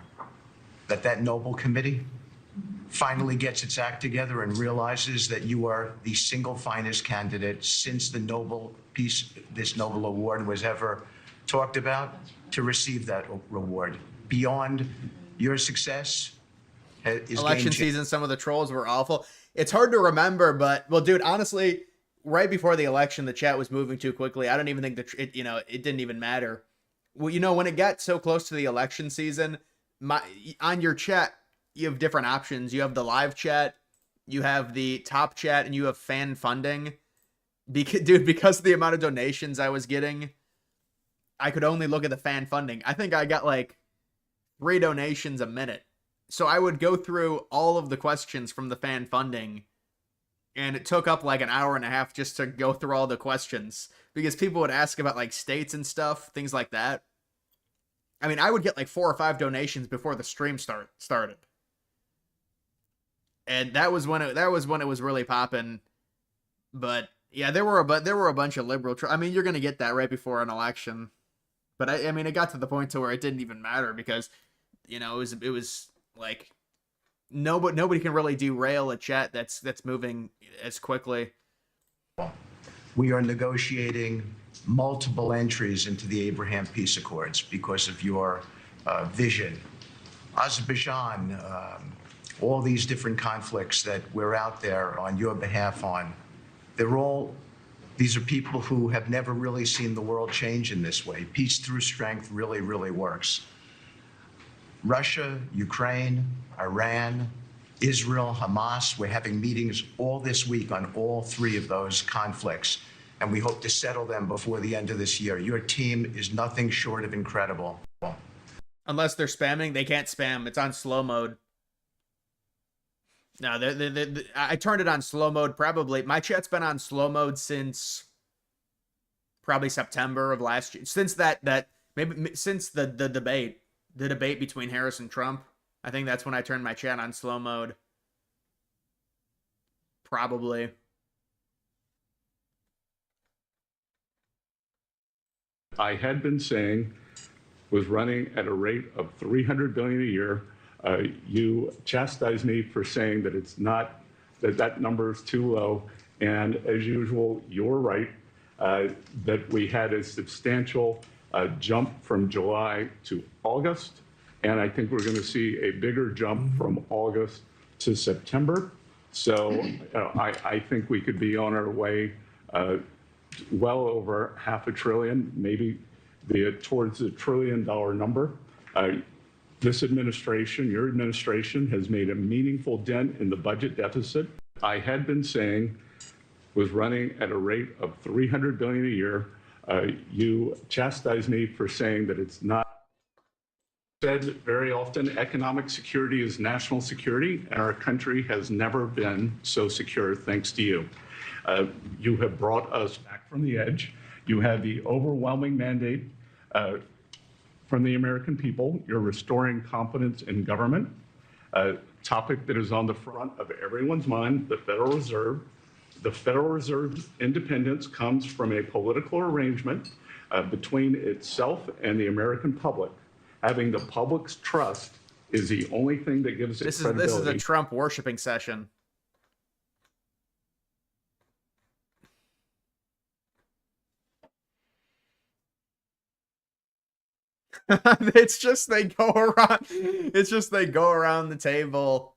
that Nobel Committee finally gets its act together and realizes that you are the single finest candidate since the Nobel Peace, this Nobel Award was ever talked about, to receive that reward. Beyond your success is election season, some of the trolls were awful. It's hard to remember, but, well, dude, honestly, right before the election, the chat was moving too quickly. I don't even think it didn't even matter. Well, you know, when it got so close to the election season, on your chat, you have different options. You have the live chat, you have the top chat, and you have fan funding. Because of the amount of donations I was getting, I could only look at the fan funding. I think I got like 3 donations a minute. So I would go through all of the questions from the fan funding, and it took up like an hour and a half just to go through all the questions, because people would ask about like states and stuff, things like that. I mean, I would get like 4 or 5 donations before the stream started. And that was when it was really popping. But yeah, there were a bunch of liberal. I mean, you're gonna get that right before an election. But I mean, it got to the point to where it didn't even matter, because, you know, it was like nobody can really derail a chat that's moving as quickly. We are negotiating multiple entries into the Abraham Peace Accords because of your vision. Azerbaijan, all these different conflicts that we're out there on your behalf on, these are people who have never really seen the world change in this way. Peace through strength really, really works. Russia, Ukraine, Iran, Israel, Hamas, we're having meetings all this week on all three of those conflicts, and we hope to settle them before the end of this year. Your team is nothing short of incredible. Unless they're spamming, they can't spam. It's on slow mode. No, I turned it on slow mode probably. My chat's been on slow mode since probably September of last year. Since since the debate between Harris and Trump. I think that's when I turned my chat on slow mode. Probably. I had been saying was running at a rate of $300 billion a year. You chastised me for saying that it's not, that number is too low. And as usual, you're right, that we had a substantial jump from July to August. And I think we're going to see a bigger jump from August to September. So I think we could be on our way well over $500 billion, maybe towards the $1 trillion number. This administration, your administration, has made a meaningful dent in the budget deficit. I had been saying was running at a rate of $300 billion a year. You chastised me for saying that it's not. Said very often, economic security is national security, and our country has never been so secure thanks to you. You have brought us back from the edge. You have the overwhelming mandate from the American people. You're restoring confidence in government, a topic that is on the front of everyone's mind, the Federal Reserve. The Federal Reserve's independence comes from a political arrangement between itself and the American public. Having the public's trust is the only thing that gives it credibility. This is a Trump worshiping session. It's just they go around. It's just they go around the table.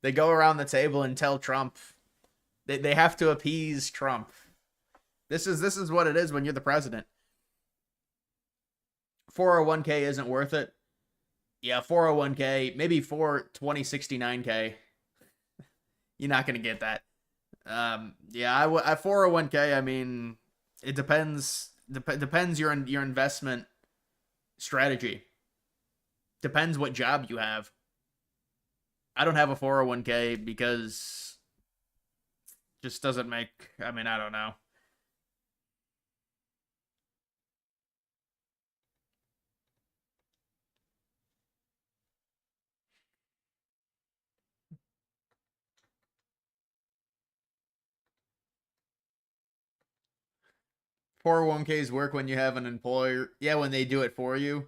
They go around the table and tell Trump. They have to appease Trump. This is what it is when you're the president. 401k isn't worth it. Yeah, 401k, maybe 42069k. You're not gonna get that. Yeah, I 401k. I mean, it depends. Depends your investment strategy. Depends what job you have. I don't have a 401k because it just doesn't make. I mean, I don't know. $401ks work when you have an employer. Yeah, when they do it for you.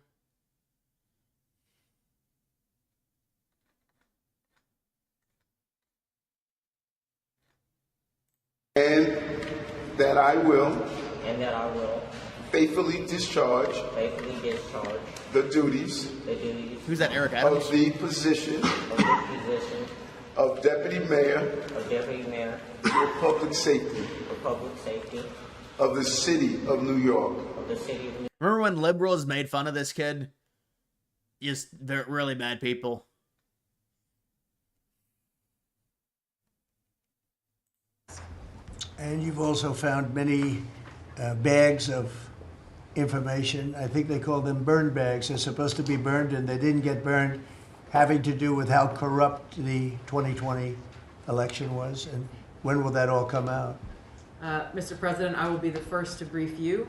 And that I will. And that I will. Faithfully discharge. Faithfully discharge. The duties. The duties. Who's that, Eric Adams? Of the position. Of the position. Of Deputy Mayor. Of Deputy Mayor. For Public Safety. For Public Safety. Of the City of New York. Of the City of New York. Remember when liberals made fun of this kid? They're really bad people. And you've also found many bags of information. I think they call them burn bags. They're supposed to be burned and they didn't get burned, having to do with how corrupt the 2020 election was. And when will that all come out? Mr. President, I will be the first to brief you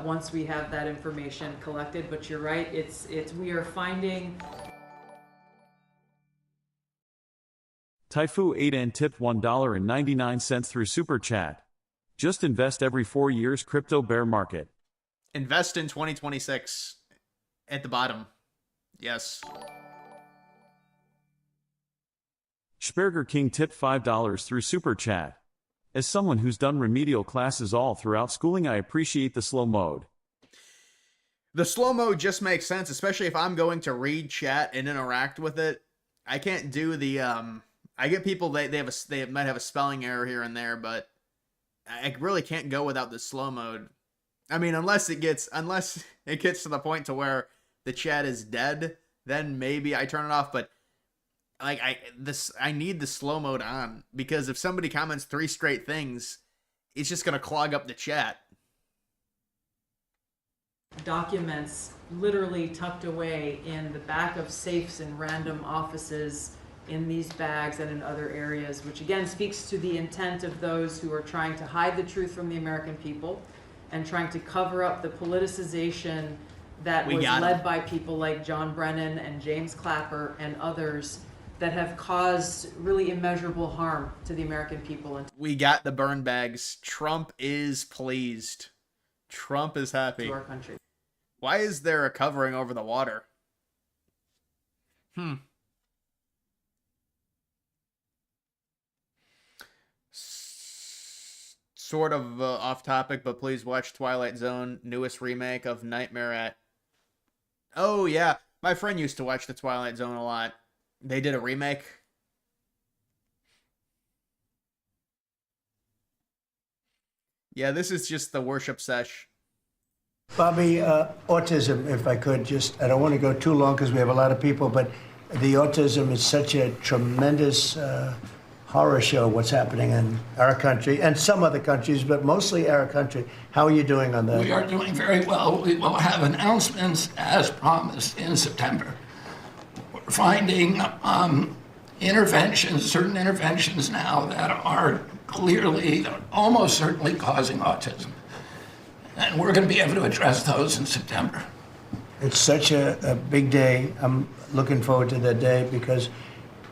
once we have that information collected. But you're right, we are finding. Taifu 8 and tipped $1.99 through Super Chat. Just invest every 4 years crypto bear market. Invest in 2026 at the bottom. Yes. Sperger King tipped $5 through Super Chat. As someone who's done remedial classes all throughout schooling, I appreciate the slow mode. The slow mode just makes sense, especially if I'm going to read chat and interact with it. I can't do the I get people they might have a spelling error here and there, but I really can't go without the slow mode. I mean, unless it gets to the point to where the chat is dead, then maybe I turn it off, but like I need the slow mode on, because if somebody comments 3 straight things, it's just going to clog up the chat. Documents literally tucked away in the back of safes in random offices, in these bags and in other areas, which again speaks to the intent of those who are trying to hide the truth from the American people and trying to cover up the politicization that was led by people like John Brennan and James Clapper and others that have caused really immeasurable harm to the American people. We got the burn bags. Trump is pleased. Trump is happy. To our country. Why is there a covering over the water? Sort of off topic, but please watch Twilight Zone, newest remake of Nightmare at... Oh, yeah. My friend used to watch the Twilight Zone a lot. They did a remake. Yeah, this is just the worship sesh. Bobby, autism, if I could just, I don't want to go too long because we have a lot of people, but the autism is such a tremendous horror show, what's happening in our country and some other countries, but mostly our country. How are you doing on that? We are doing very well. We will have announcements as promised in September. We're finding certain interventions now that are clearly, almost certainly causing autism. And we're going to be able to address those in September. It's such a big day. I'm looking forward to that day because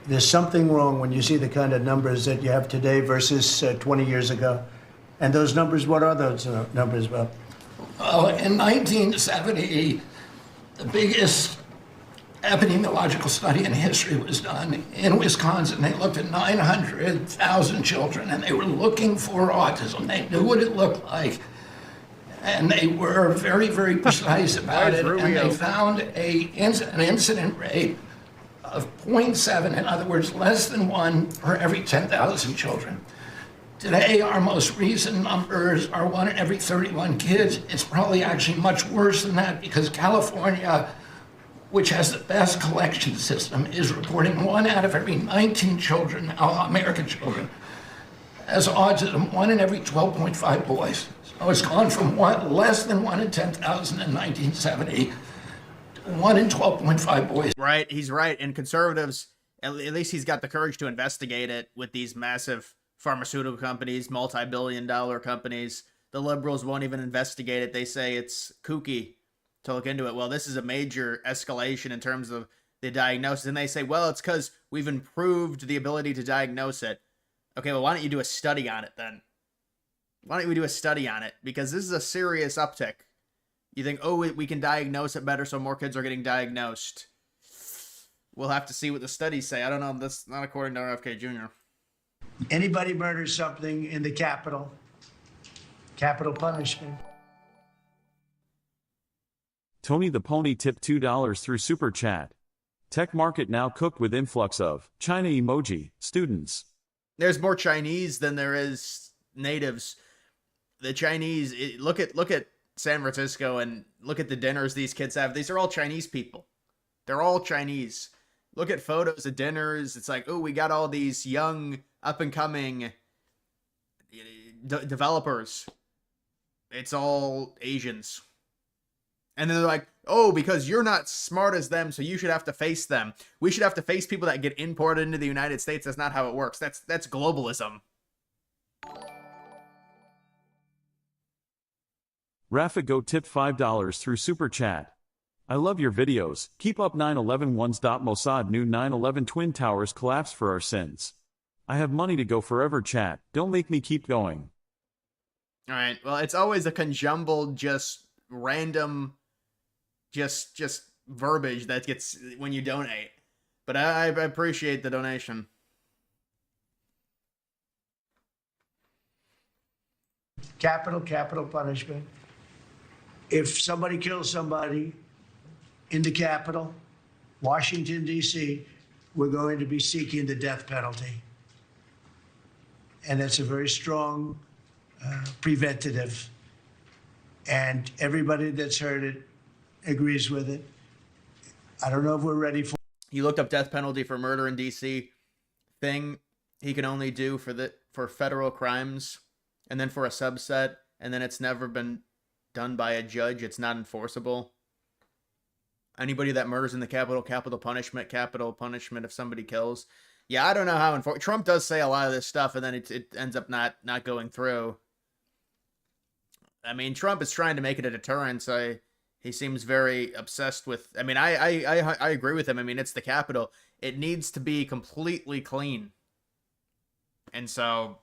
there's something wrong when you see the kind of numbers that you have today versus 20 years ago. And those numbers, what are those numbers, Bob? Well, in 1970, the biggest epidemiological study in history was done in Wisconsin. They looked at 900,000 children, and they were looking for autism. They knew what it looked like, and they were very, very precise about it, and they found an incident rate of 0.7, in other words, less than 1 per every 10,000 children. Today, our most recent numbers are 1 in every 31 kids. It's probably actually much worse than that because California, which has the best collection system, is reporting 1 out of every 19 children, American children, has autism, 1 in every 12.5 boys. So it's gone from less than 1 in 10,000 in 1970 to 1 in 12.5 boys. Right, he's right. And conservatives, at least he's got the courage to investigate it with these massive pharmaceutical companies, multi-billion-dollar companies. The liberals won't even investigate it. They say it's kooky to look into it. Well, this is a major escalation in terms of the diagnosis. And they say, well, it's because we've improved the ability to diagnose it. Okay, well, why don't you do a study on it then? Why don't we do a study on it? Because this is a serious uptick. You think, oh, we can diagnose it better, so more kids are getting diagnosed. We'll have to see what the studies say. I don't know. That's not according to RFK Jr. Anybody murders something in the Capitol, capital punishment. Tony the Pony tipped $2 through Super Chat. Tech market now cooked with influx of China emoji students. There's more Chinese than there is natives. The Chinese, look at San Francisco and look at the dinners these kids have. These are all Chinese people. They're all Chinese. Look at photos of dinners. It's like, oh, we got all these young, up-and-coming developers. It's all Asians. And then they're like, oh, because you're not smart as them, so you should have to face them. We should have to face people that get imported into the United States. That's not how it works. That's globalism. Rafigo tipped $5 through Super Chat. I love your videos. Keep up 9/11 ones. Mossad knew 9/11 Twin Towers collapsed for our sins. I have money to go forever, chat. Don't make me keep going. All right. Well, it's always a conjumbled, just random, just verbiage that gets when you donate. But I appreciate the donation. Capital punishment. If somebody kills somebody in the Capitol, Washington, D.C., we're going to be seeking the death penalty. And that's a very strong preventative. And everybody that's heard it agrees with it. I don't know if we're ready for. You looked up death penalty for murder in DC. Thing he can only do for federal crimes, and then for a subset, and then it's never been done by a judge. It's not enforceable. Anybody that murders in the capital punishment if somebody kills. Yeah, I don't know how Trump does say a lot of this stuff, and then it ends up not going through. I mean, Trump is trying to make it a deterrent. He seems very obsessed with. I mean, I agree with him. I mean, it's the Capitol. It needs to be completely clean, and so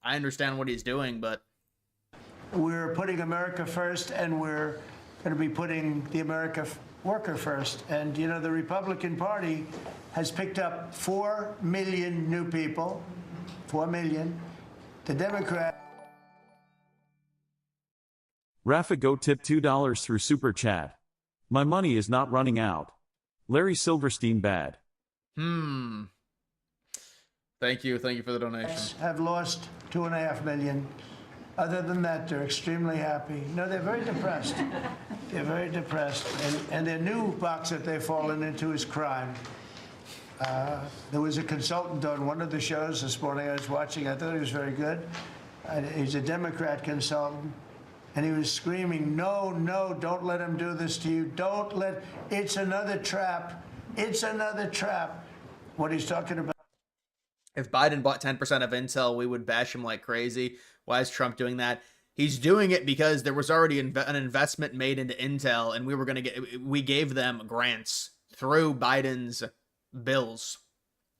I understand what he's doing, but we're putting America first, and we're going to be putting the America worker first. And you know, the Republican Party has picked up 4 million new people. 4 million. The Democrat. Rafa Goat tip $2 through Super Chat. My money is not running out. Larry Silverstein bad. Thank you for the donation. Have lost 2.5 million. Other than that, they're extremely happy. No, they're very depressed. They're very depressed. And their new box that they've fallen into is crime. There was a consultant on one of the shows this morning I was watching. I thought he was very good. He's a Democrat consultant. And he was screaming, no, don't let him do this to you. It's another trap. It's another trap. What he's talking about. If Biden bought 10% of Intel, we would bash him like crazy. Why is Trump doing that? He's doing it because there was already an investment made into Intel, and we gave them grants through Biden's bills,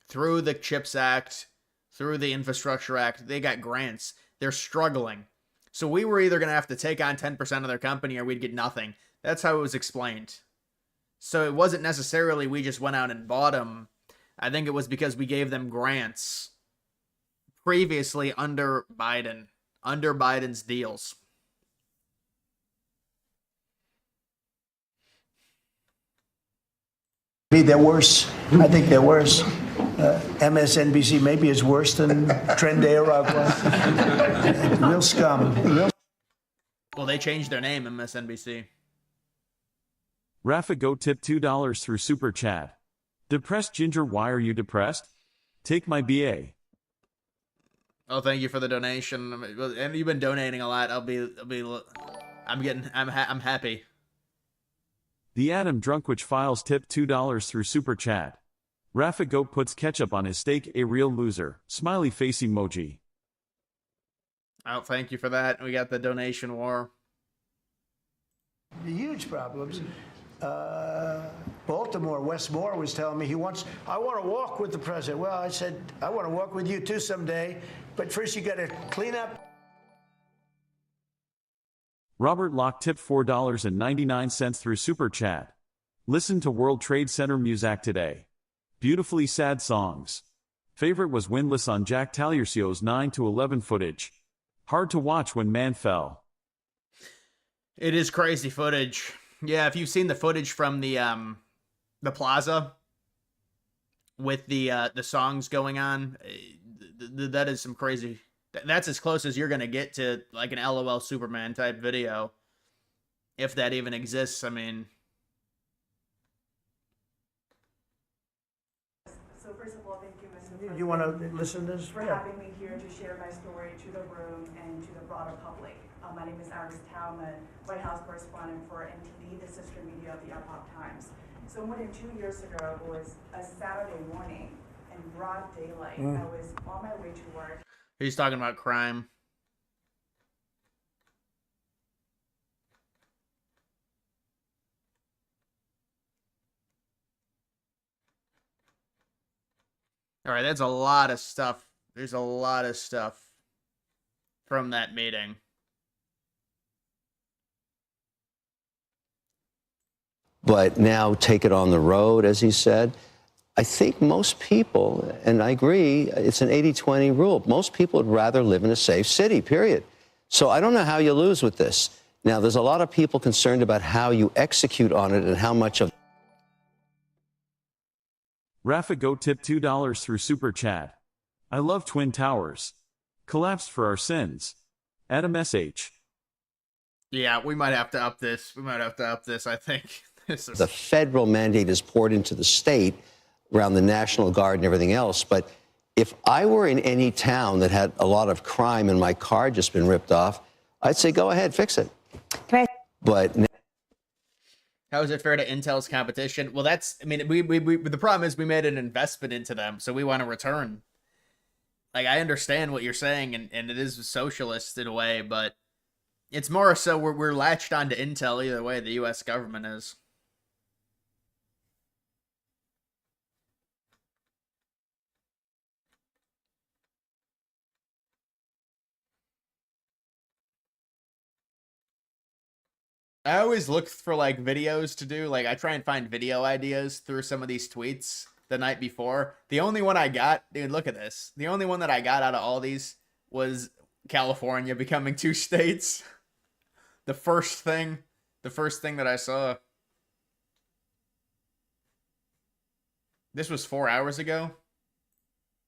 through the CHIPS Act, through the Infrastructure Act. They got grants. They're struggling. So we were either going to have to take on 10% of their company or we'd get nothing. That's how it was explained. So it wasn't necessarily we just went out and bought them. I think it was because we gave them grants previously under Biden's deals. They're worse. I think they're worse. MSNBC maybe is worse than Tren de Aragua. Real scum. Well, they changed their name, MSNBC. Rafa Goat tip $2 through Super Chat. Depressed Ginger, why are you depressed? Take my BA. Oh, thank you for the donation. And you've been donating a lot. I'm happy. The Adam Drunkwich Files tip $2 through Super Chat. Rafa Goat puts ketchup on his steak, a real loser. Smiley face emoji. Oh, thank you for that. We got the donation war. Huge problems. Baltimore, Wes Moore was telling me I want to walk with the president. Well, I said, I want to walk with you too someday, but first you got to clean up. Robert Locke tipped $4.99 through Super Chat. Listen to World Trade Center music today. Beautifully sad songs. Favorite was Windless on Jack Taliercio's 9-11 footage. Hard to watch when man fell. It is crazy footage. Yeah, if you've seen the footage from the plaza with the songs going on, that is some crazy. That's as close as you're gonna get to like an LOL Superman type video, if that even exists. I mean. So first of all, thank you, Mr. President. You want to listen to this? For having me here to share my story to the room and to the broader public. My name is Iris Tao. I'm a White House correspondent for NTD, the sister media of the Epoch Times. So more than 2 years ago, it was a Saturday morning in broad daylight. I was on my way to work. He's talking about crime. All right, that's a lot of stuff. There's a lot of stuff from that meeting. But now take it on the road, as he said. I think most people, and I agree, it's an 80-20 rule. Most people would rather live in a safe city, period. So I don't know how you lose with this. Now, there's a lot of people concerned about how you execute on it and how much of... Rafa Goat tipped $2 through Super Chat. I love Twin Towers. Collapsed for our sins. Adam SH. Yeah, we might have to up this. I think. This is... The federal mandate is poured into the state around the National Guard and everything else. But if I were in any town that had a lot of crime and my car had just been ripped off, I'd say, go ahead, fix it. But how is it fair to Intel's competition? Well, that's, I mean, we the problem is we made an investment into them, so we want to return. Like, I understand what you're saying, and it is socialist in a way, but it's more so we're latched onto Intel either way, the U.S. government is. I always look for, like, videos to do. Like, I try and find video ideas through some of these tweets the night before. The only one I got, dude, look at this. The only one that I got out of all these was California becoming 2 states. The first thing that I saw. This was 4 hours ago.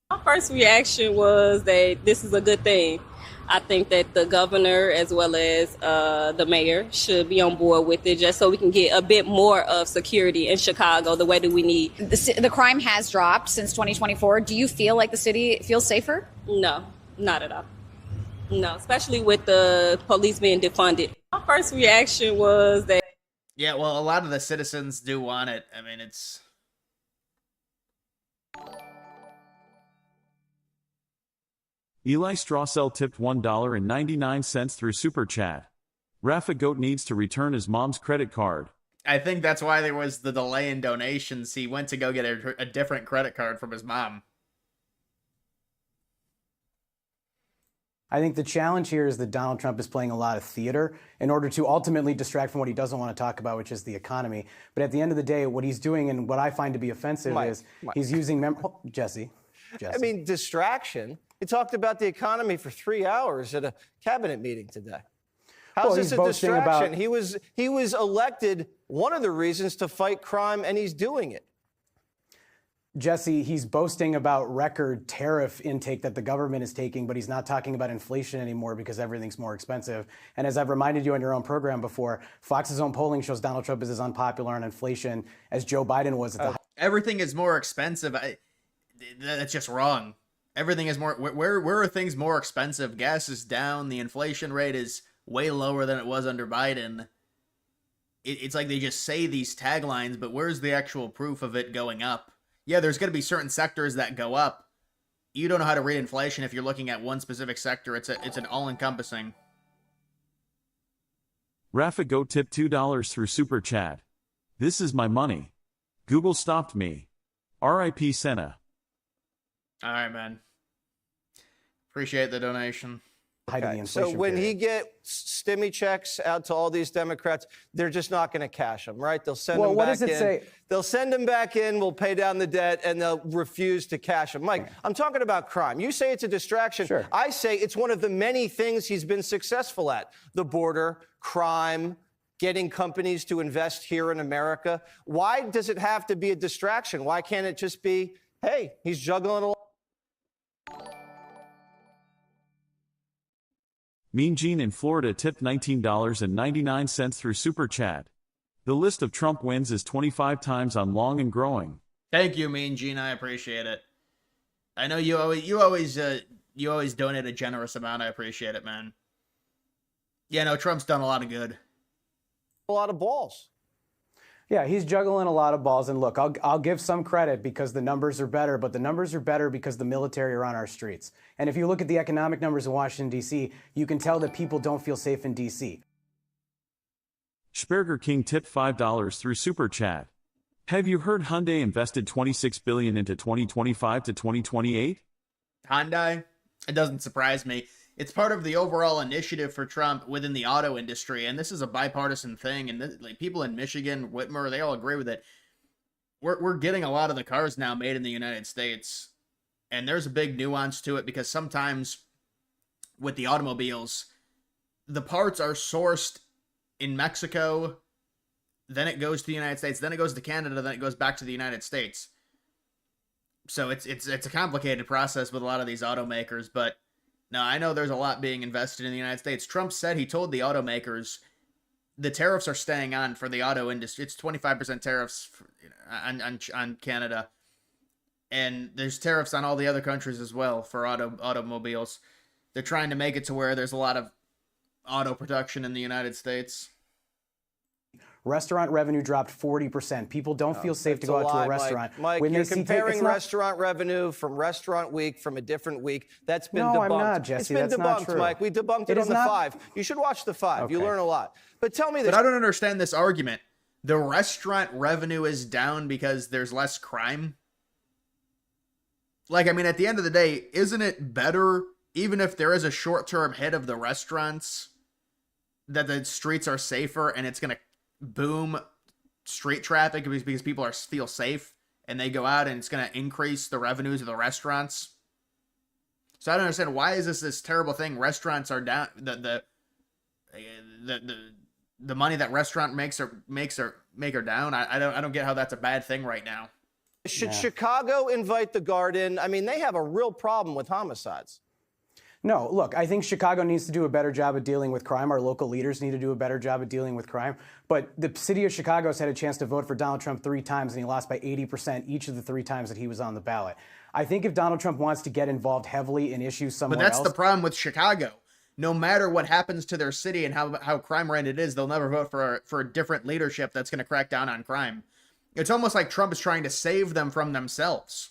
My first reaction was that this is a good thing. I think that the governor as well as the mayor should be on board with it just so we can get a bit more of security in Chicago the way that we need. The crime has dropped since 2024. Do you feel like the city feels safer? No, not at all. No, especially with the police being defunded. My first reaction was that... Yeah, well, a lot of the citizens do want it. I mean, it's... Eli Strawcell tipped $1.99 through Super Chat. Rafa Goat needs to return his mom's credit card. I think that's why there was the delay in donations. He went to go get a different credit card from his mom. I think the challenge here is that Donald Trump is playing a lot of theater in order to ultimately distract from what he doesn't want to talk about, which is the economy. But at the end of the day, what he's doing and what I find to be offensive is he's using... Jesse. I mean, distraction. He talked about the economy for 3 hours at a cabinet meeting today. How's this a distraction? He was elected, one of the reasons, to fight crime, and he's doing it. Jesse, he's boasting about record tariff intake that the government is taking, but he's not talking about inflation anymore because everything's more expensive. And as I've reminded you on your own program before, Fox's own polling shows Donald Trump is as unpopular on inflation as Joe Biden was at the... Everything is more expensive. That's just wrong. Everything is more... Where are things more expensive? Gas is down. The inflation rate is way lower than it was under Biden. It's like they just say these taglines, but where's the actual proof of it going up? Yeah, there's going to be certain sectors that go up. You don't know how to read inflation if you're looking at one specific sector. It's an all-encompassing. Rafa Goat tipped $2 through Super Chat. This is my money. Google stopped me. R.I.P. Senna. All right, man. Appreciate the donation. Okay. So when he gets stimmy checks out to all these Democrats, they're just not going to cash them, right? They'll send them back in. They'll send them back in, we'll pay down the debt, and they'll refuse to cash them. Mike, I'm talking about crime. You say it's a distraction. Sure. I say it's one of the many things he's been successful at. The border, crime, getting companies to invest here in America. Why does it have to be a distraction? Why can't it just be, hey, he's juggling a lot? Mean Gene in Florida tipped $19.99 through Super Chat. The list of Trump wins is 25 times on long and growing. Thank you, Mean Gene. I appreciate it. I know you always donate a generous amount. I appreciate it, man. Yeah, no, Trump's done a lot of good. A lot of balls. Yeah, he's juggling a lot of balls. And look, I'll give some credit because the numbers are better, but the numbers are better because the military are on our streets. And if you look at the economic numbers in Washington, D.C., you can tell that people don't feel safe in D.C. Sperger King tipped $5 through Super Chat. Have you heard Hyundai invested $26 billion into 2025 to 2028? Hyundai? It doesn't surprise me. It's part of the overall initiative for Trump within the auto industry, and this is a bipartisan thing, and like people in Michigan, Whitmer, they all agree with it. We're getting a lot of the cars now made in the United States, and there's a big nuance to it because sometimes with the automobiles, the parts are sourced in Mexico, then it goes to the United States, then it goes to Canada, then it goes back to the United States. So it's a complicated process with a lot of these automakers, but no, I know there's a lot being invested in the United States. Trump said he told the automakers the tariffs are staying on for the auto industry. It's 25% tariffs for, on Canada, and there's tariffs on all the other countries as well for automobiles. They're trying to make it to where there's a lot of auto production in the United States. Restaurant revenue dropped 40%. People don't feel safe to go out to a restaurant. Mike, when you're they comparing restaurant revenue from Restaurant Week from a different week. That's been debunked. No, I'm not, Jesse. It's been That's debunked, not true. Mike. We debunked it on the 5. You should watch the 5. You Okay. learn a lot. But tell me this. But I don't understand this argument. The restaurant revenue is down because there's less crime. Like, I mean, at the end of the day, isn't it better, even if there is a short-term hit of the restaurants, that the streets are safer and it's going to boom street traffic because people feel safe and they go out and it's going to increase the revenues of the restaurants? So I don't understand, why is this terrible thing? Restaurants are down. The money that restaurant makes are down. I don't get how that's a bad thing right now. Should Chicago invite the Garden? I mean, they have a real problem with homicides. No, look, I think Chicago needs to do a better job of dealing with crime. Our local leaders need to do a better job of dealing with crime. But the city of Chicago has had a chance to vote for Donald Trump 3 times, and he lost by 80% each of the 3 times that he was on the ballot. I think if Donald Trump wants to get involved heavily in issues somewhere else... But that's the problem with Chicago. No matter what happens to their city and how crime-ridden it is, they'll never vote for a different leadership that's going to crack down on crime. It's almost like Trump is trying to save them from themselves.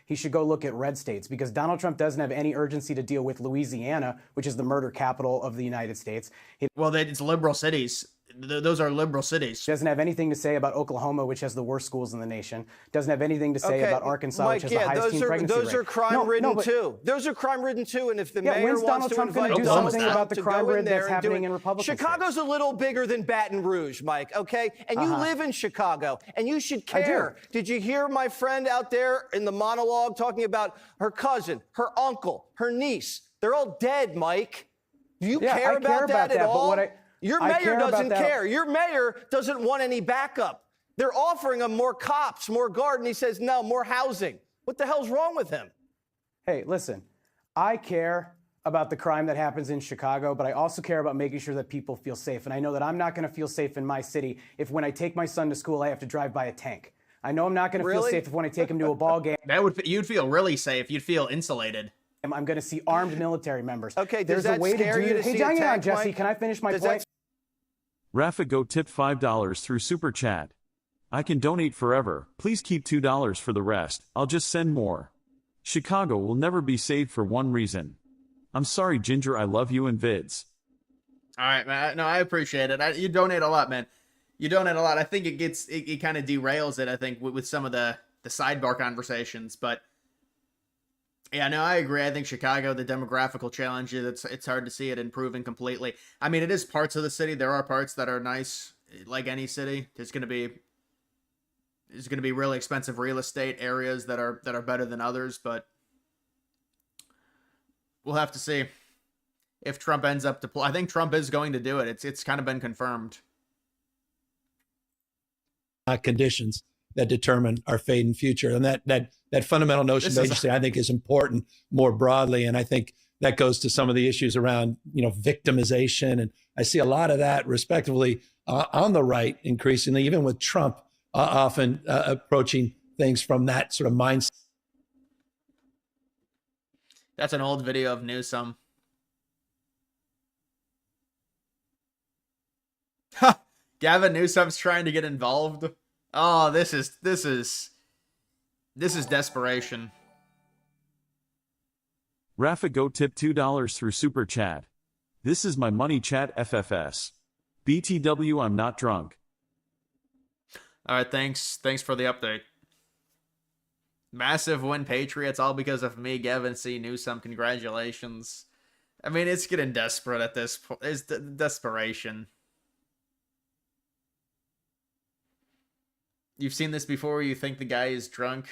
He should go look at red states, because Donald Trump doesn't have any urgency to deal with Louisiana, which is the murder capital of the United States. Well, it's liberal cities. Those are liberal cities. Doesn't have anything to say about Oklahoma, which has the worst schools in the nation. Doesn't have anything to say about Arkansas, Mike, which has the highest teen pregnancy rate. those are crime-ridden too. Those are crime-ridden too. And if the mayor when's wants Donald to Trump invite going to do something about the to crime go in rid there that's and do happening it- in Republican Chicago's a little bigger than Baton Rouge, Mike. Okay, and you live in Chicago, and you should care. Did you hear my friend out there in the monologue talking about her cousin, her uncle, her niece? They're all dead, Mike. Do you care about that at all? Your mayor doesn't care. Your mayor doesn't want any backup. They're offering him more cops, more guard, and he says, no, more housing. What the hell's wrong with him? Hey, listen, I care about the crime that happens in Chicago, but I also care about making sure that people feel safe. And I know that I'm not going to feel safe in my city if when I take my son to school, I have to drive by a tank. I know I'm not going to feel safe if when I take him to a ball game. You'd feel really safe. You'd feel insulated. I'm going to see armed military members. Okay, there's a way to do it. Hey, hang on, Jesse. Can I finish my point? Rafa Go tipped $5 through Super Chat. I can donate forever. Please keep $2 for the rest. I'll just send more. Chicago will never be saved for one reason. I'm sorry, Ginger. I love you and vids. All right, man. No, I appreciate it. You donate a lot, man. You donate a lot. I think it kind of derails it, I think, with some of the sidebar conversations. But yeah, no, I agree. I think Chicago, the demographical challenge, it's hard to see it improving completely. I mean, it is parts of the city. There are parts that are nice, like any city. There's going to be really expensive real estate areas that are better than others, but we'll have to see if Trump ends up I think Trump is going to do it. It's kind of been confirmed. Conditions that determine our fate and future, and that fundamental notion of agency, I think, is important more broadly, and I think that goes to some of the issues around victimization, and I see a lot of that, respectively, on the right increasingly, even with Trump often approaching things from that sort of mindset. That's an old video of Newsom. Gavin Newsom's trying to get involved. Oh, this is desperation. Rafa Go tipped $2 through Super Chat. This is my money chat FFS. BTW, I'm not drunk. All right, thanks for the update. Massive win, Patriots, all because of me, Gavin C. Newsom. Congratulations. I mean, it's getting desperate at this point. It's desperation. You've seen this before. You think the guy is drunk.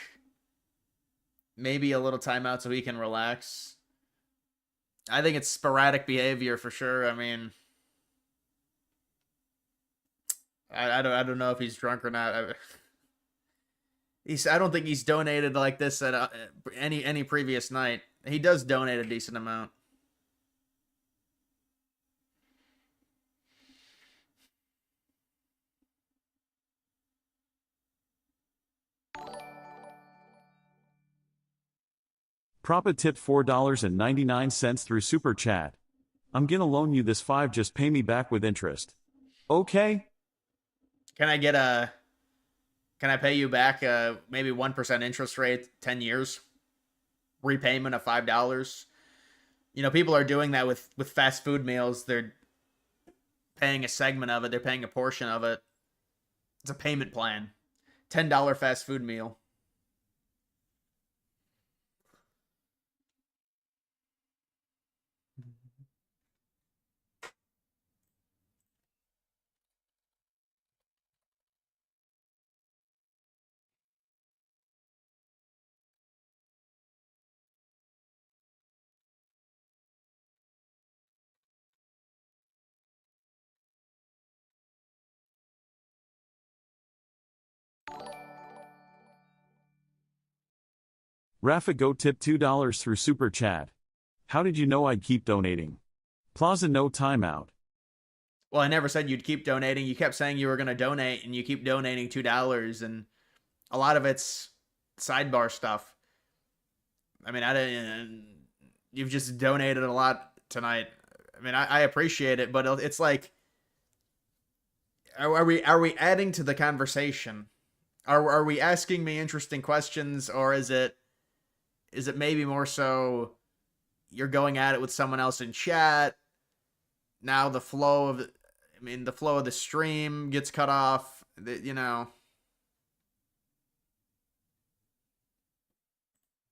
Maybe a little timeout so he can relax. I think it's sporadic behavior for sure. I mean, I don't know if he's drunk or not. I don't think he's donated like this at any previous night. He does donate a decent amount. Propa tipped $4.99 through Super Chat. I'm gonna loan you this $5, just pay me back with interest. Okay? Can I pay you back maybe 1% interest rate, 10 years? Repayment of $5? You know, people are doing that with fast food meals. They're paying a segment of it. They're paying a portion of it. It's a payment plan. $10 fast food meal. Rafa Go tipped $2 through Super Chat. How did you know I'd keep donating? Plaza no timeout. Well, I never said you'd keep donating. You kept saying you were going to donate, and you keep donating $2, and a lot of it's sidebar stuff. I mean, you've just donated a lot tonight. I mean, I appreciate it, but it's like, are we adding to the conversation? Are we asking me interesting questions, or is it maybe more so you're going at it with someone else in chat? Now the flow of the stream gets cut off, you know.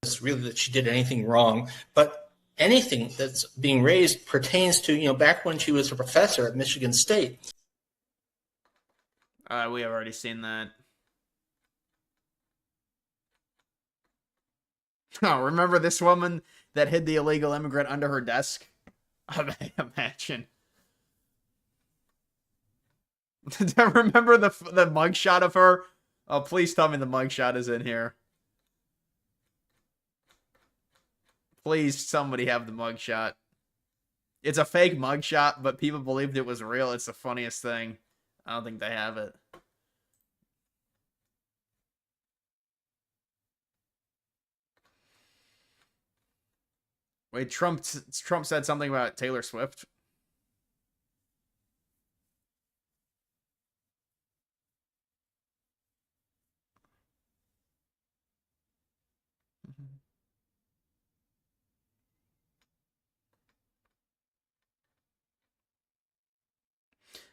It's really that she did anything wrong, but anything that's being raised pertains to, you know, back when she was a professor at Michigan State. We have already seen that. Oh, remember this woman that hid the illegal immigrant under her desk? Imagine. Remember the mugshot of her? Oh, please tell me the mugshot is in here. Please, somebody have the mugshot. It's a fake mugshot, but people believed it was real. It's the funniest thing. I don't think they have it. Wait, Trump said something about Taylor Swift.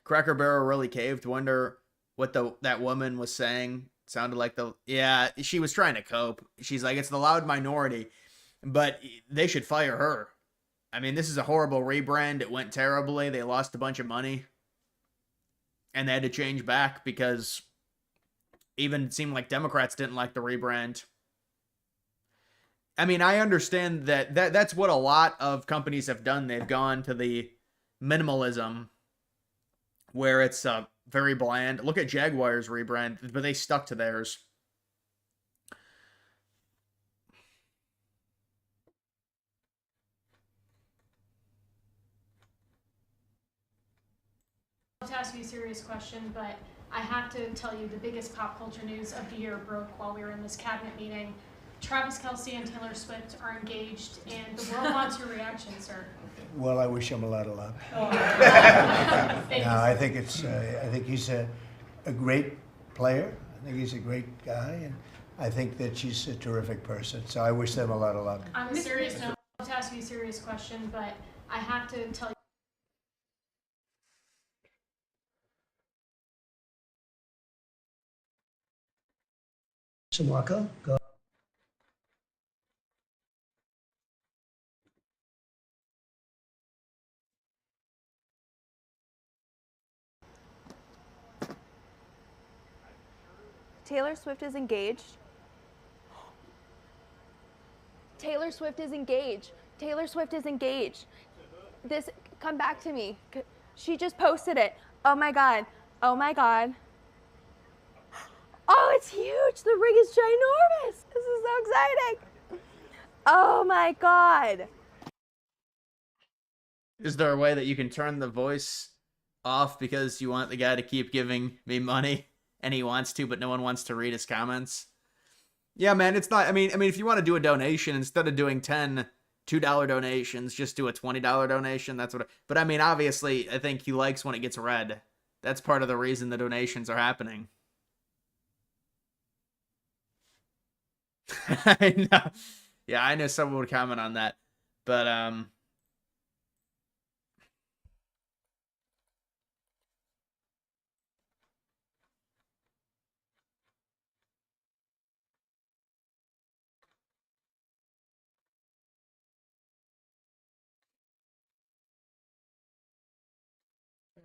Cracker Barrel really caved. Wonder what that woman was saying. Sounded like she was trying to cope. She's like, it's the loud minority, but they should fire her. I mean, this is a horrible rebrand. It went terribly. They lost a bunch of money, and they had to change back because even it seemed like Democrats didn't like the rebrand. I mean, I understand that's what a lot of companies have done. They've gone to the minimalism where it's very bland. Look at Jaguar's rebrand, but they stuck to theirs. To ask you a serious question, but I have to tell you the biggest pop culture news of the year broke while we were in this cabinet meeting. Travis Kelce and Taylor Swift are engaged, and the world wants your reaction, sir. Well, I wish him a lot of luck. Oh. No, I think he's a great player. I think he's a great guy, and I think that she's a terrific person. So I wish them a lot of luck. I'm serious now. To ask you a serious question, but I have to tell you. Samaka, go. Taylor Swift is engaged. Taylor Swift is engaged. Taylor Swift is engaged. Come back to me. She just posted it. Oh my God. Oh my God. Oh it's huge. The ring is ginormous. This is so exciting. Oh my God. Is there a way that you can turn the voice off because you want the guy to keep giving me money and he wants to, but no one wants to read his comments? Yeah, man, it's not, I mean, if you want to do a donation, instead of doing 10 $2 donations, just do a $20 donation. That's what, but I mean, obviously, I think he likes when it gets read. That's part of the reason the donations are happening. I know. Yeah, I know someone would comment on that, but,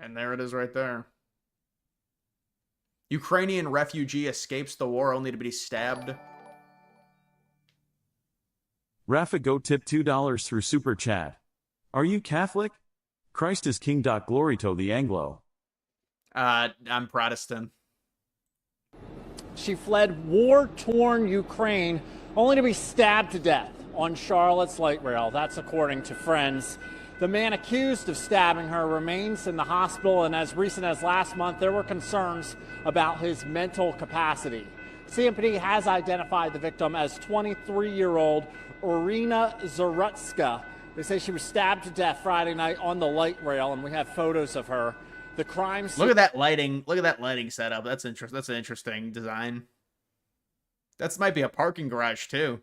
and there it is right there. Ukrainian refugee escapes the war only to be stabbed. Rafa Go tip $2 through Super Chat. Are you Catholic? Christ is King. Glory to the Anglo. I'm Protestant. She fled war-torn Ukraine only to be stabbed to death on Charlotte's light rail. That's according to friends. The man accused of stabbing her remains in the hospital, and as recent as last month, there were concerns about his mental capacity. CMPD has identified the victim as 23-year-old Irina Zarutska. They say she was stabbed to death Friday night on the light rail, and we have photos of her. The crime scene. Look at that lighting. Look at that lighting setup. That's interesting. That's an interesting design. That might be a parking garage too.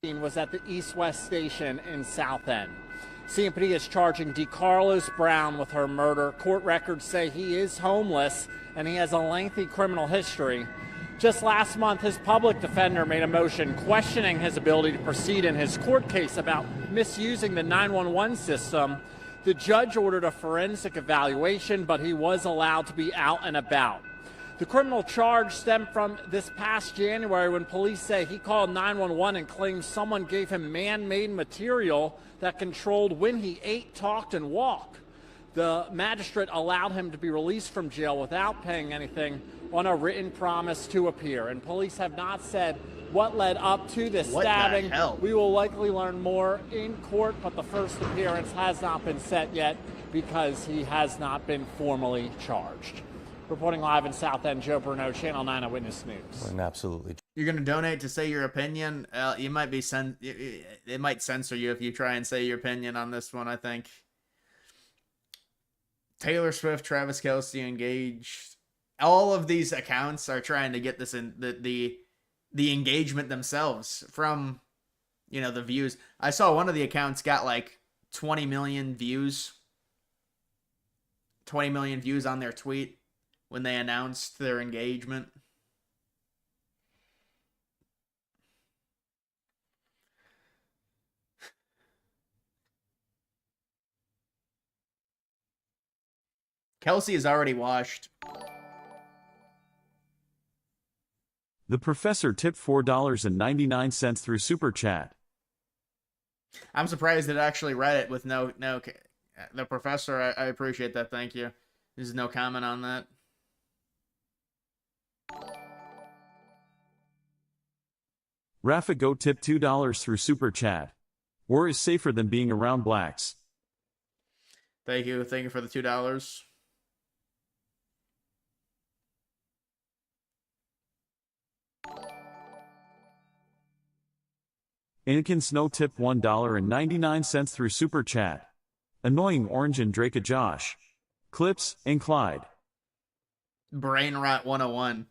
Was at the East-West Station in Southend. CMPD is charging DeCarlos Brown with her murder. Court records say he is homeless and he has a lengthy criminal history. Just last month, his public defender made a motion questioning his ability to proceed in his court case about misusing the 911 system. The judge ordered a forensic evaluation, but he was allowed to be out and about. The criminal charge stemmed from this past January when police say he called 911 and claimed someone gave him man-made material that controlled when he ate, talked, and walked. The magistrate allowed him to be released from jail without paying anything on a written promise to appear. And police have not said what led up to this stabbing. What the hell? We will likely learn more in court, but the first appearance has not been set yet because he has not been formally charged. Reporting live in Southend, Joe Bruno, Channel 9 Eyewitness News. Absolutely. You're gonna donate to say your opinion. You might be it might censor you if you try and say your opinion on this one. I think Taylor Swift, Travis Kelce engaged. All of these accounts are trying to get this in the engagement themselves from, the views. I saw one of the accounts got like 20 million views. 20 million views on their tweet when they announced their engagement. Kelce is already washed. The professor tipped $4.99 through Super Chat. I'm surprised it actually read it with no. The professor, I appreciate that. Thank you. There's no comment on that. Rafa Go tipped $2 through Super Chat. War is safer than being around blacks. Thank you. Thank you for the $2. Anakin Snow tipped $1.99 through Super Chat. Annoying Orange and Drake Josh. Clips and Clyde. Brain Rot 101.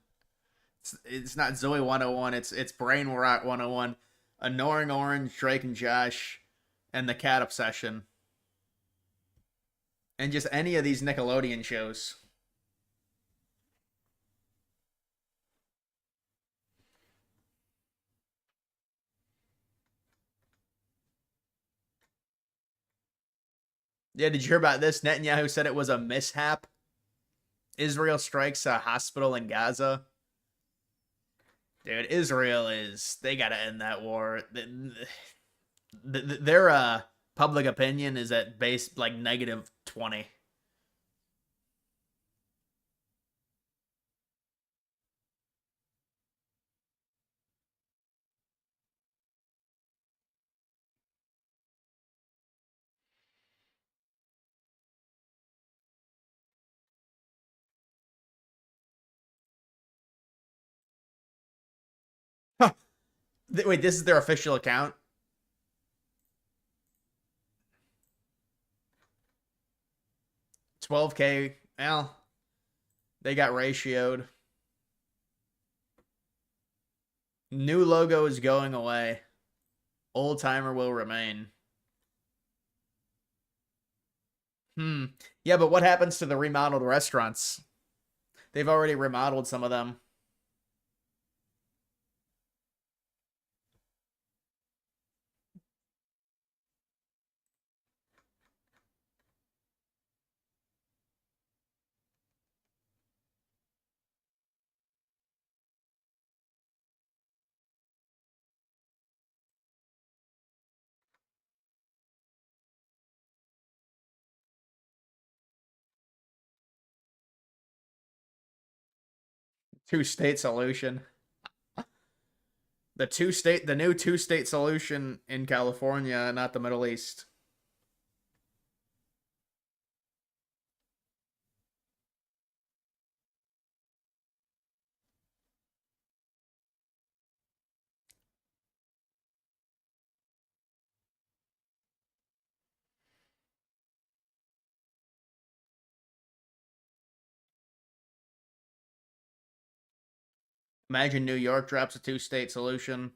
It's not Zoe 101. It's Brain Rot 101. Annoying Orange, Drake and Josh, and the Cat Obsession. And just any of these Nickelodeon shows. Yeah, did you hear about this? Netanyahu said it was a mishap. Israel strikes a hospital in Gaza. Dude, Israel they gotta end that war. Their public opinion is at base like -20. Wait, this is their official account? $12K. Well, they got ratioed. New logo is going away. Old timer will remain. Yeah, but what happens to the remodeled restaurants? They've already remodeled some of them. Two-state solution. The new two-state solution in California, not the Middle East. Imagine New York drops a two-state solution.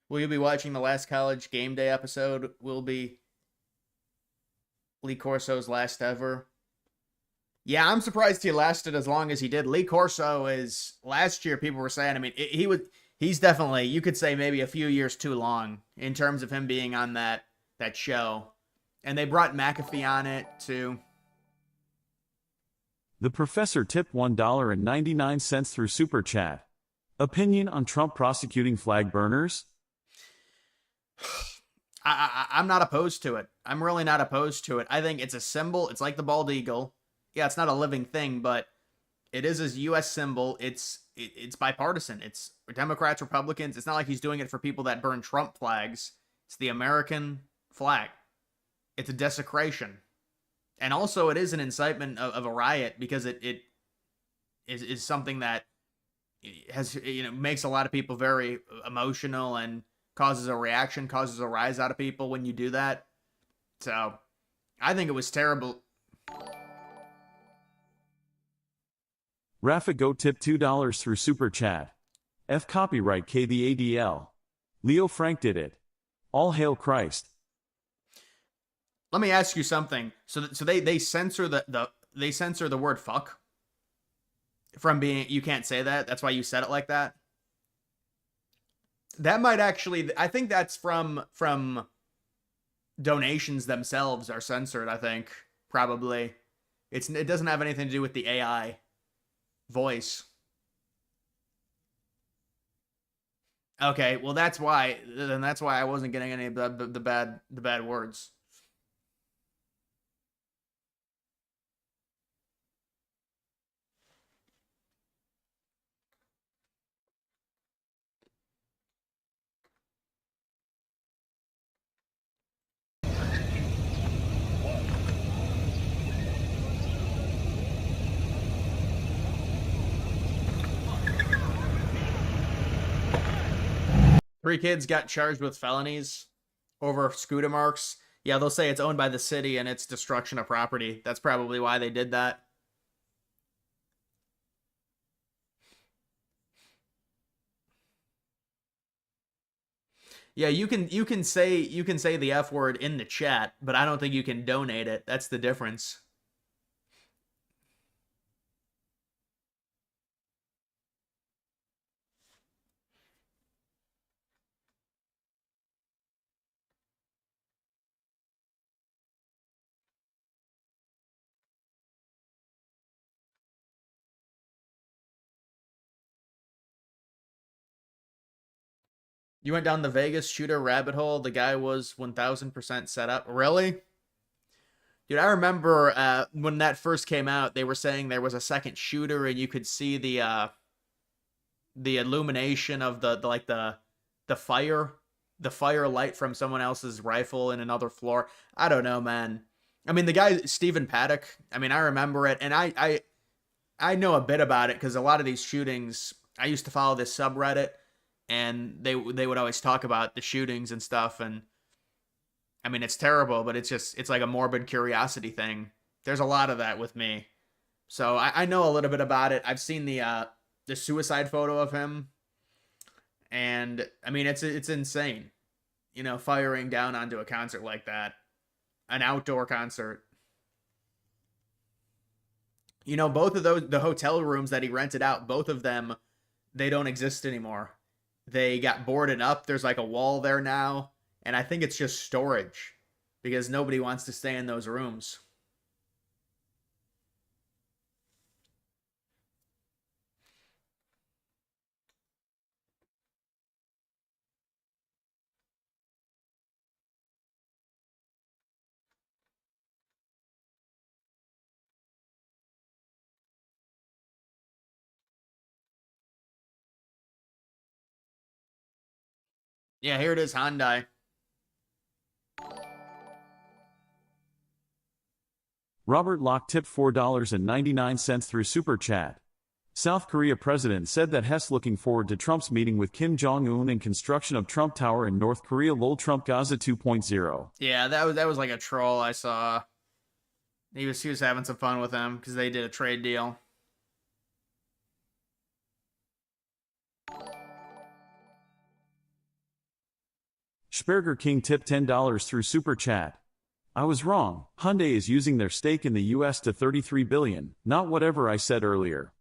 Will you be watching the last College Game Day episode? Will be Lee Corso's last ever. Yeah, I'm surprised he lasted as long as he did. Lee Corso is, last year people were saying, I mean, he's definitely, you could say maybe a few years too long in terms of him being on that show. And they brought McAfee on it too. The professor tipped $1.99 through Super Chat. Opinion on Trump prosecuting flag burners? I'm not opposed to it. I'm really not opposed to it. I think it's a symbol. It's like the bald eagle. Yeah, it's not a living thing, but it is a U.S. symbol. It's bipartisan. It's Democrats, Republicans. It's not like he's doing it for people that burn Trump flags. It's the American flag. It's a desecration. And also it is an incitement of a riot because it is something that has, makes a lot of people very emotional and causes a reaction, causes a rise out of people when you do that. So I think it was terrible. Rafa Go tip $2 through Super Chat. F copyright K the ADL. Leo Frank did it. All hail Christ. Let me ask you something. So they censor they censor the word fuck from being, you can't say that. That's why you said it like that. That might actually, I think that's from donations themselves are censored, I think, probably. It doesn't have anything to do with the AI voice. Okay, well that's why I wasn't getting any of the bad words. Three kids got charged with felonies over scooter marks. Yeah, they'll say it's owned by the city and it's destruction of property. That's probably why they did that. Yeah, you can say the F word in the chat, but I don't think you can donate it. That's the difference. You went down the Vegas shooter rabbit hole. The guy was 1000% set up. Really? Dude, I remember when that first came out, they were saying there was a second shooter and you could see the illumination of the fire light from someone else's rifle in another floor. I don't know, man. I mean, the guy, Stephen Paddock, I mean, I remember it, and I know a bit about it because a lot of these shootings, I used to follow this subreddit, and they would always talk about the shootings and stuff. And I mean, it's terrible, but it's like a morbid curiosity thing. There's a lot of that with me. So I know a little bit about it. I've seen the suicide photo of him. And I mean, it's insane, firing down onto a concert like that, an outdoor concert. Both of those, the hotel rooms that he rented out, both of them, they don't exist anymore. They got boarded up. There's like a wall there now. And I think it's just storage because nobody wants to stay in those rooms. Yeah, here it is, Hyundai. Robert Locke tipped $4.99 through Super Chat. South Korea president said that Hess looking forward to Trump's meeting with Kim Jong-un and construction of Trump Tower in North Korea. Lol Trump Gaza 2.0. Yeah, that was like a troll I saw. He was having some fun with them because they did a trade deal. Sperger King tipped $10 through Super Chat. I was wrong. Hyundai is using their stake in the US to $33 billion, not whatever I said earlier.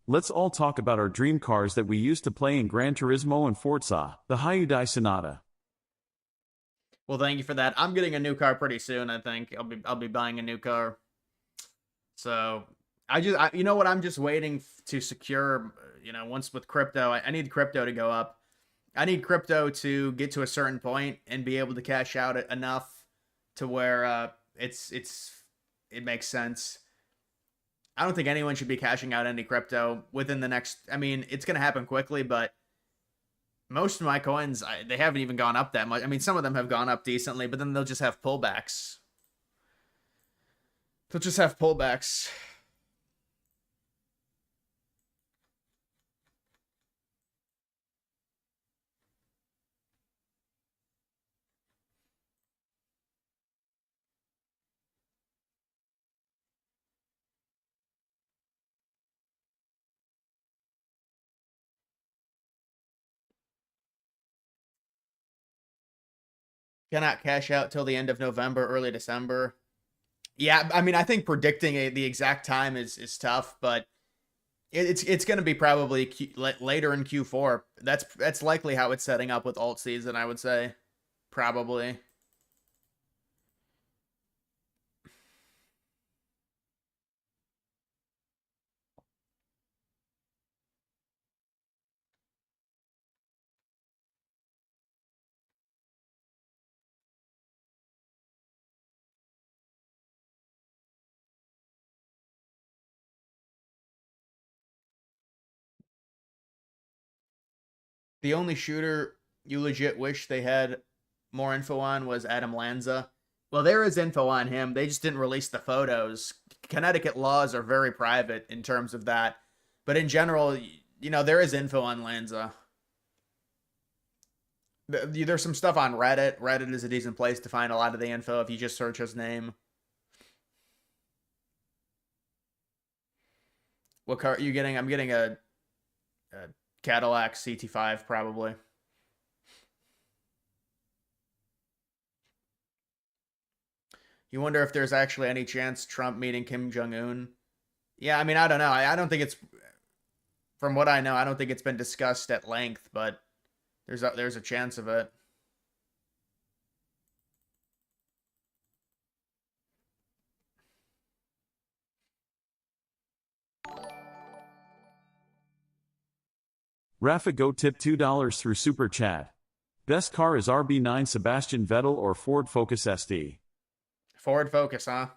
Let's all talk about our dream cars that we used to play in Gran Turismo and Forza, the Hyundai Sonata. Well, thank you for that. I'm getting a new car pretty soon, I think. I'll be buying a new car. So, you know what, I'm just waiting to secure, once with crypto, I need crypto to go up. I need crypto to get to a certain point and be able to cash out enough to where it makes sense. I don't think anyone should be cashing out any crypto within the next. I mean, it's going to happen quickly, but most of my coins, they haven't even gone up that much. I mean, some of them have gone up decently, but then they'll just have pullbacks. They'll just have pullbacks. Cannot cash out till the end of November, early December. Yeah, I mean, I think predicting the exact time is tough, but it's going to be probably later in Q4. That's likely how it's setting up with alt season, I would say. Probably. The only shooter you legit wish they had more info on was Adam Lanza. Well, there is info on him. They just didn't release the photos. Connecticut laws are very private in terms of that. But in general, there is info on Lanza. There's some stuff on Reddit. Reddit is a decent place to find a lot of the info if you just search his name. What car are you getting? I'm getting a Cadillac CT5 probably. You wonder if there's actually any chance Trump meeting Kim Jong-un. Yeah, I mean, I don't know. I don't think it's, from what I know, I don't think it's been discussed at length, but there's a chance of it. Rafa Go tip $2 through Super Chat. Best car is RB9 Sebastian Vettel or Ford Focus ST. Ford Focus, huh?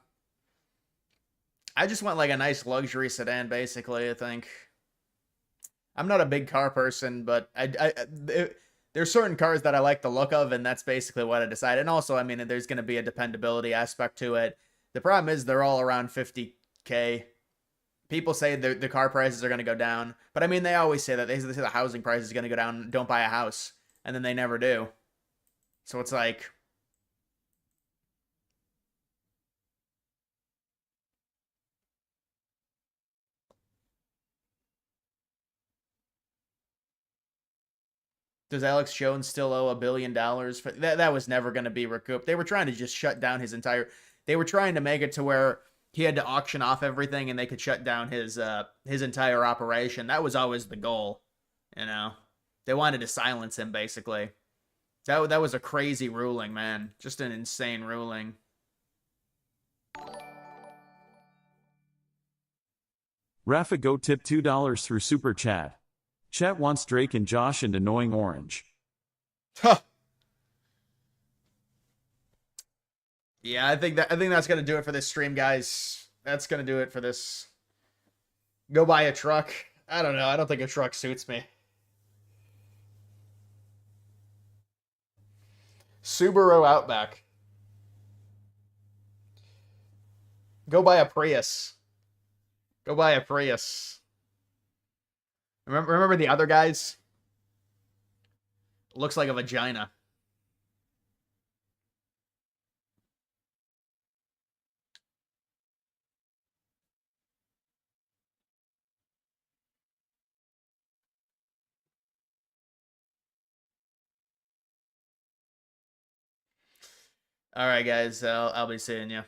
I just want like a nice luxury sedan, basically, I think. I'm not a big car person, but there's certain cars that I like the look of, and that's basically what I decided. And also, I mean, there's going to be a dependability aspect to it. The problem is they're all around $50K. people say the car prices are going to go down, but I mean, they always say that. They say the housing price is going to go down. Don't buy a house, and then they never do. So it's like, does Alex Jones still owe $1 billion? For that was never going to be recouped. They were trying to just shut down his entire. They were trying to make it to where he had to auction off everything and they could shut down his entire operation. That was always the goal, you know. They wanted to silence him, basically. That was a crazy ruling, man. Just an insane ruling. Rafa Go tip $2 through Super Chat. Chat wants Drake and Josh and Annoying Orange. Huh. Yeah, I think that's gonna do it for this stream, guys. That's gonna do it for this. Go buy a truck. I don't know. I don't think a truck suits me. Subaru Outback. Go buy a Prius. Go buy a Prius. Remember the other guys? Looks like a vagina. All right, guys. I'll be seeing you.